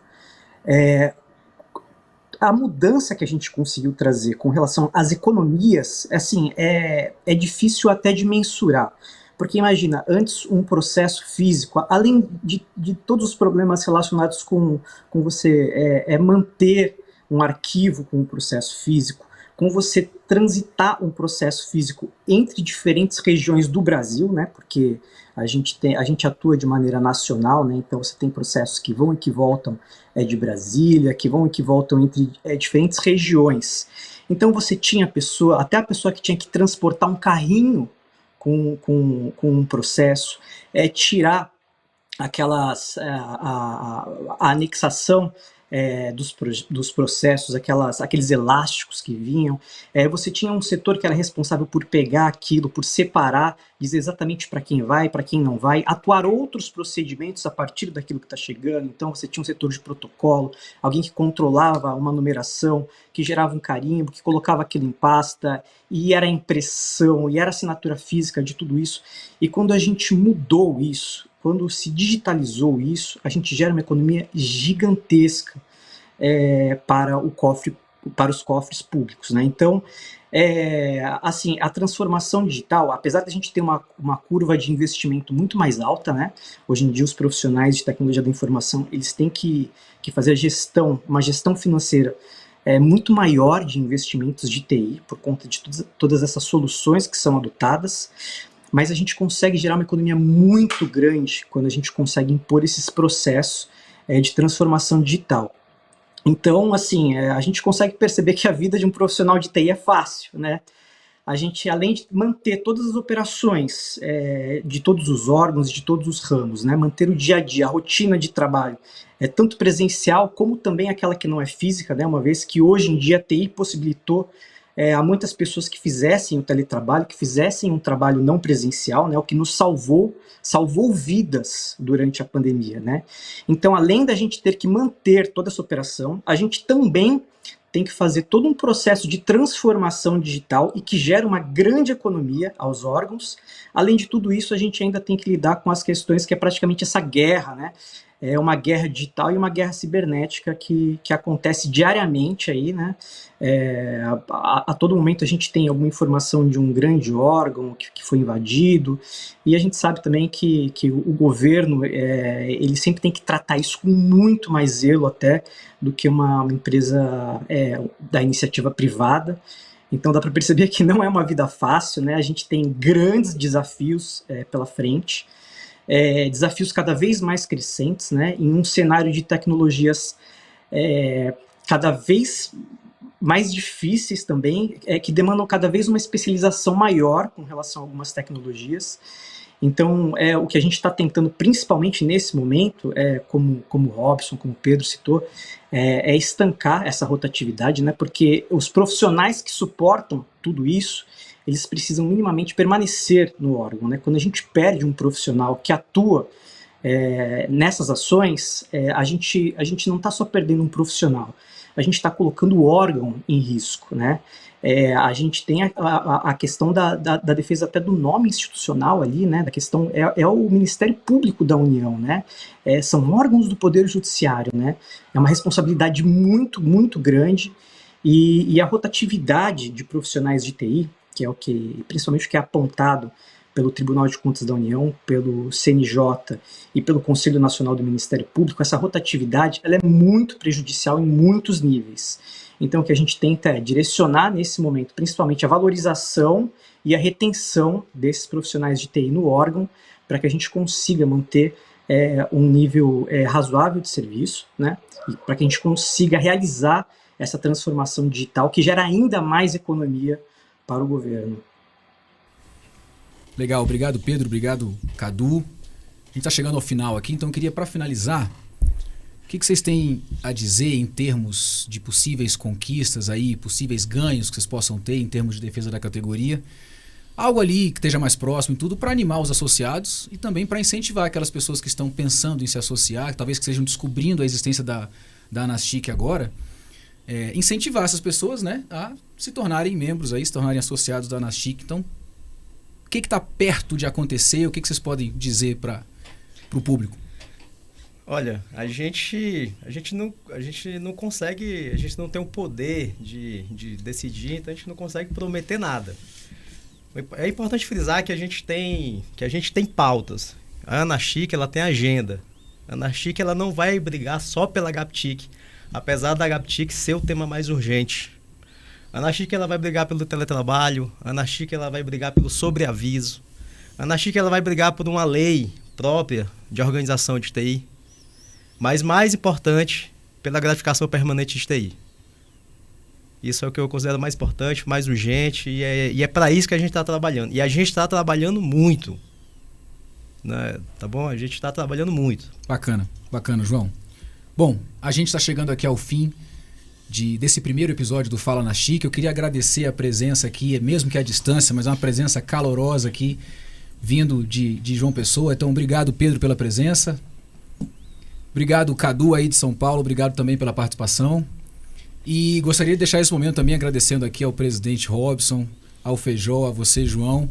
a mudança que a gente conseguiu trazer com relação às economias, assim, é difícil até de mensurar. Porque imagina, antes um processo físico, além de todos os problemas relacionados com você manter um arquivo com um processo físico, com você transitar um processo físico entre diferentes regiões do Brasil, né? Porque a gente atua de maneira nacional, né? Então você tem processos que vão e que voltam de Brasília, que vão e que voltam entre diferentes regiões. Então você tinha até a pessoa que tinha que transportar um carrinho com um processo, tirar a anexação dos processos, aqueles elásticos que vinham. Você tinha um setor que era responsável por pegar aquilo, por separar, dizer exatamente para quem vai, para quem não vai, atuar outros procedimentos a partir daquilo que está chegando. Então você tinha um setor de protocolo, alguém que controlava uma numeração, que gerava um carimbo, que colocava aquilo em pasta, e era a impressão, e era a assinatura física de tudo isso. E quando a gente mudou isso, quando se digitalizou isso, a gente gera uma economia gigantesca para os cofres públicos, né? Então, assim, a transformação digital, apesar de a gente ter uma curva de investimento muito mais alta, né? Hoje em dia os profissionais de tecnologia da informação, eles têm que fazer uma gestão financeira muito maior de investimentos de TI, por conta de todas essas soluções que são adotadas, mas a gente consegue gerar uma economia muito grande quando a gente consegue impor esses processos de transformação digital. Então, assim, a gente consegue perceber que a vida de um profissional de TI é fácil, né? A gente, além de manter todas as operações de todos os órgãos, de todos os ramos, né? Manter o dia a dia, a rotina de trabalho, tanto presencial como também aquela que não é física, né? Uma vez que hoje em dia a TI possibilitou a muitas pessoas que fizessem o teletrabalho, que fizessem um trabalho não presencial, né, o que nos salvou vidas durante a pandemia, né? Então, além da gente ter que manter toda essa operação, a gente também tem que fazer todo um processo de transformação digital e que gera uma grande economia aos órgãos. Além de tudo isso, a gente ainda tem que lidar com as questões que é praticamente essa guerra, né? É uma guerra digital e uma guerra cibernética que acontece diariamente aí, né? A todo momento a gente tem alguma informação de um grande órgão que foi invadido, e a gente sabe também que o governo ele sempre tem que tratar isso com muito mais zelo até do que uma empresa da iniciativa privada. Então dá para perceber que não é uma vida fácil, né? A gente tem grandes desafios pela frente. Desafios cada vez mais crescentes, né, em um cenário de tecnologias cada vez mais difíceis também, que demandam cada vez uma especialização maior com relação a algumas tecnologias. Então, o que a gente está tentando, principalmente nesse momento, como o Robson, como o Pedro citou, é estancar essa rotatividade, né, porque os profissionais que suportam tudo isso, eles precisam minimamente permanecer no órgão, né? Quando a gente perde um profissional que atua nessas ações, a gente não está só perdendo um profissional, a gente está colocando o órgão em risco, né? A gente tem a questão da defesa até do nome institucional ali, né? Da questão o Ministério Público da União, né? São órgãos do Poder Judiciário, né? É uma responsabilidade muito, muito grande, e a rotatividade de profissionais de TI, que é principalmente o que é apontado pelo Tribunal de Contas da União, pelo CNJ e pelo Conselho Nacional do Ministério Público, essa rotatividade ela é muito prejudicial em muitos níveis. Então o que a gente tenta é direcionar nesse momento, principalmente a valorização e a retenção desses profissionais de TI no órgão, para que a gente consiga manter um nível razoável de serviço, né? E para que a gente consiga realizar essa transformação digital que gera ainda mais economia para o governo. Legal, obrigado Pedro, obrigado Cadu. A gente está chegando ao final aqui, então eu queria, para finalizar, o que vocês têm a dizer em termos de possíveis conquistas aí, possíveis ganhos que vocês possam ter em termos de defesa da categoria? Algo ali que esteja mais próximo e tudo, para animar os associados e também para incentivar aquelas pessoas que estão pensando em se associar, talvez que estejam descobrindo a existência da Anastic agora, incentivar essas pessoas, né, a se tornarem membros aí, se tornarem associados da Anastic. Então, o que está perto de acontecer? O que vocês podem dizer para o público? Olha, a gente não consegue, a gente não tem o poder de decidir, então a gente não consegue prometer nada. É importante frisar que a gente tem pautas. A Anastic, ela tem agenda. A Anastic, ela não vai brigar só pela Gaptic, apesar da Gaptic ser o tema mais urgente. A Anastic, ela vai brigar pelo teletrabalho, a Anastic, ela vai brigar pelo sobreaviso, a Anastic, ela vai brigar por uma lei própria de organização de TI, mas mais importante, pela gratificação permanente de TI. Isso é o que eu considero mais importante, mais urgente, e é para isso que a gente está trabalhando. E a gente está trabalhando muito, né? Tá bom? A gente está trabalhando muito. Bacana, João. Bom, a gente está chegando aqui ao fim desse primeiro episódio do Fala Anastic. Eu queria agradecer a presença aqui, mesmo que à distância, mas é uma presença calorosa aqui, vindo de João Pessoa. Então, obrigado, Pedro, pela presença. Obrigado, Cadu, aí de São Paulo. Obrigado também pela participação. E gostaria de deixar esse momento também agradecendo aqui ao presidente Robson, ao Feijó, a você, João.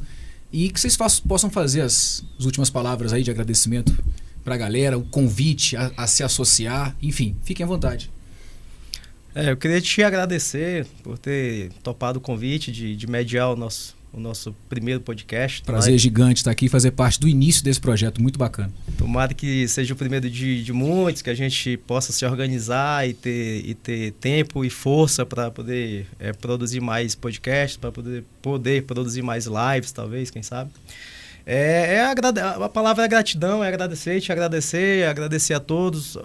E que vocês possam fazer as últimas palavras aí de agradecimento para a galera, o convite a se associar. Enfim, fiquem à vontade. Eu queria te agradecer por ter topado o convite de mediar o nosso primeiro podcast. Prazer gigante estar aqui e fazer parte do início desse projeto, muito bacana. Tomara que seja o primeiro de muitos, que a gente possa se organizar e ter tempo e força para poder produzir mais podcasts, para poder produzir mais lives, talvez, quem sabe. A palavra é gratidão, é agradecer a todos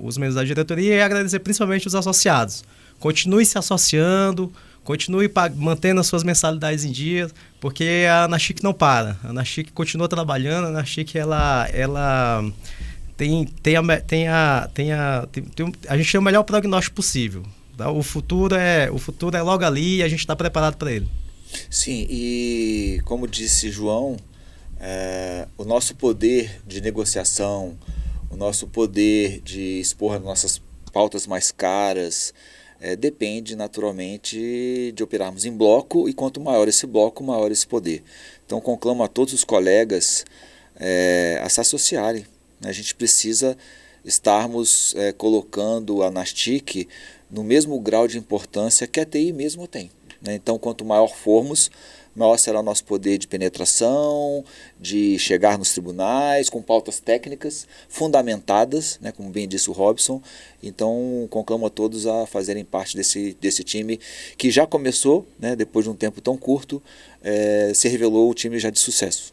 os membros da diretoria e agradecer principalmente os associados. Continue se associando, continue mantendo as suas mensalidades em dia, porque a Anastic não para. A Anastic continua trabalhando, a Anastic a gente tem o melhor prognóstico possível. Tá? O futuro é logo ali e a gente está preparado para ele. Sim, e como disse João, o nosso poder de negociação, o nosso poder de expor nossas pautas mais caras, depende naturalmente de operarmos em bloco, e quanto maior esse bloco, maior esse poder. Então conclamo a todos os colegas a se associarem. A gente precisa estarmos colocando a Anastic no mesmo grau de importância que a TI mesmo tem. Então, quanto maior formos, maior será o nosso poder de penetração, de chegar nos tribunais, com pautas técnicas fundamentadas, né, como bem disse o Robson. Então, conclamo a todos a fazerem parte desse time, que já começou, né, depois de um tempo tão curto, se revelou o time já de sucesso.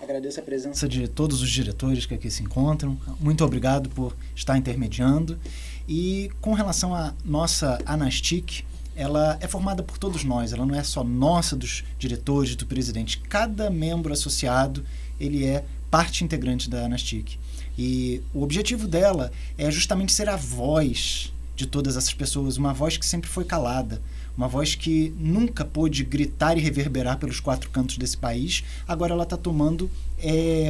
Agradeço a presença de todos os diretores que aqui se encontram. Muito obrigado por estar intermediando. E com relação à nossa Anastic, ela é formada por todos nós, ela não é só nossa, dos diretores, do presidente. Cada membro associado, ele é parte integrante da Anastic. E o objetivo dela é justamente ser a voz de todas essas pessoas, uma voz que sempre foi calada, uma voz que nunca pôde gritar e reverberar pelos 4 cantos desse país. Agora ela está tomando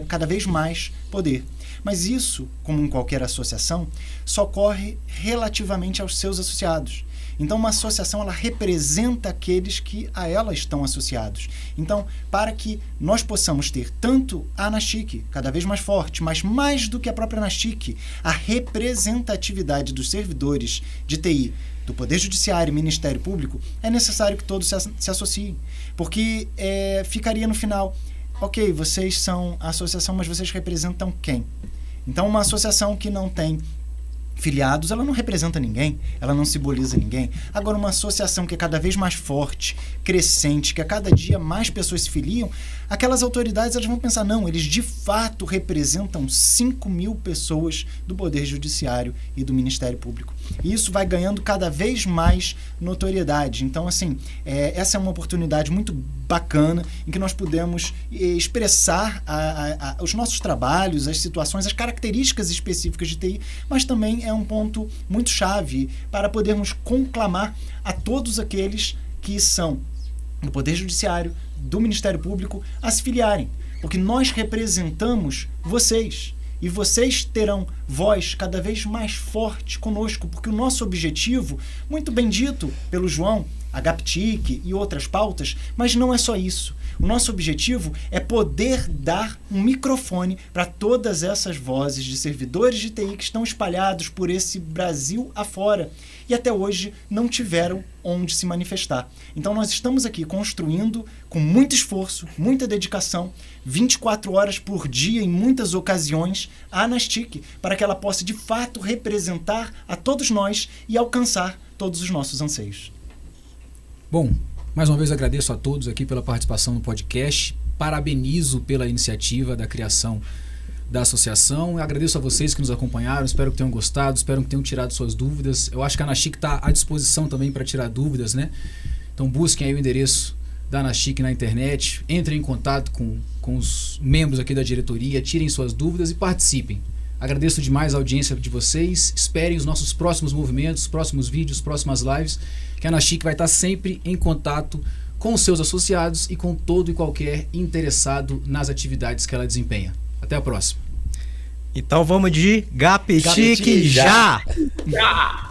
cada vez mais poder. Mas isso, como em qualquer associação, só ocorre relativamente aos seus associados. Então, uma associação, ela representa aqueles que a ela estão associados. Então, para que nós possamos ter tanto a Anastic cada vez mais forte, mas mais do que a própria Anastic, a representatividade dos servidores de TI, do Poder Judiciário e Ministério Público, é necessário que todos se associem. Porque ficaria no final, ok, vocês são a associação, mas vocês representam quem? Então, uma associação que não tem filiados, ela não representa ninguém, ela não simboliza ninguém. Agora, uma associação que é cada vez mais forte, crescente, que a cada dia mais pessoas se filiam, aquelas autoridades elas vão pensar, não, eles de fato representam 5.000 pessoas do Poder Judiciário e do Ministério Público. E isso vai ganhando cada vez mais notoriedade. Então, assim, essa é uma oportunidade muito bacana em que nós podemos expressar os nossos trabalhos, as situações, as características específicas de TI, mas também é um ponto muito chave para podermos conclamar a todos aqueles que são do Poder Judiciário, do Ministério Público, a se filiarem, porque nós representamos vocês. E vocês terão voz cada vez mais forte conosco, porque o nosso objetivo, muito bem dito pelo João, a Gaptic e outras pautas, mas não é só isso. O nosso objetivo é poder dar um microfone para todas essas vozes de servidores de TI que estão espalhados por esse Brasil afora e até hoje não tiveram onde se manifestar. Então nós estamos aqui construindo com muito esforço, muita dedicação, 24 horas por dia em muitas ocasiões, a Anastic, para que ela possa de fato representar a todos nós e alcançar todos os nossos anseios. Bom, mais uma vez agradeço a todos aqui pela participação no podcast, parabenizo pela iniciativa da criação da associação, eu agradeço a vocês que nos acompanharam, espero que tenham gostado, espero que tenham tirado suas dúvidas. Eu acho que a Anastic está à disposição também para tirar dúvidas, né? Então busquem aí o endereço da Anastic na internet, entrem em contato com os membros aqui da diretoria, tirem suas dúvidas e participem. Agradeço demais a audiência de vocês, esperem os nossos próximos movimentos, próximos vídeos, próximas lives, que a Anastic vai estar sempre em contato com os seus associados e com todo e qualquer interessado nas atividades que ela desempenha. Até a próxima. Então vamos de Gapchic já! Já!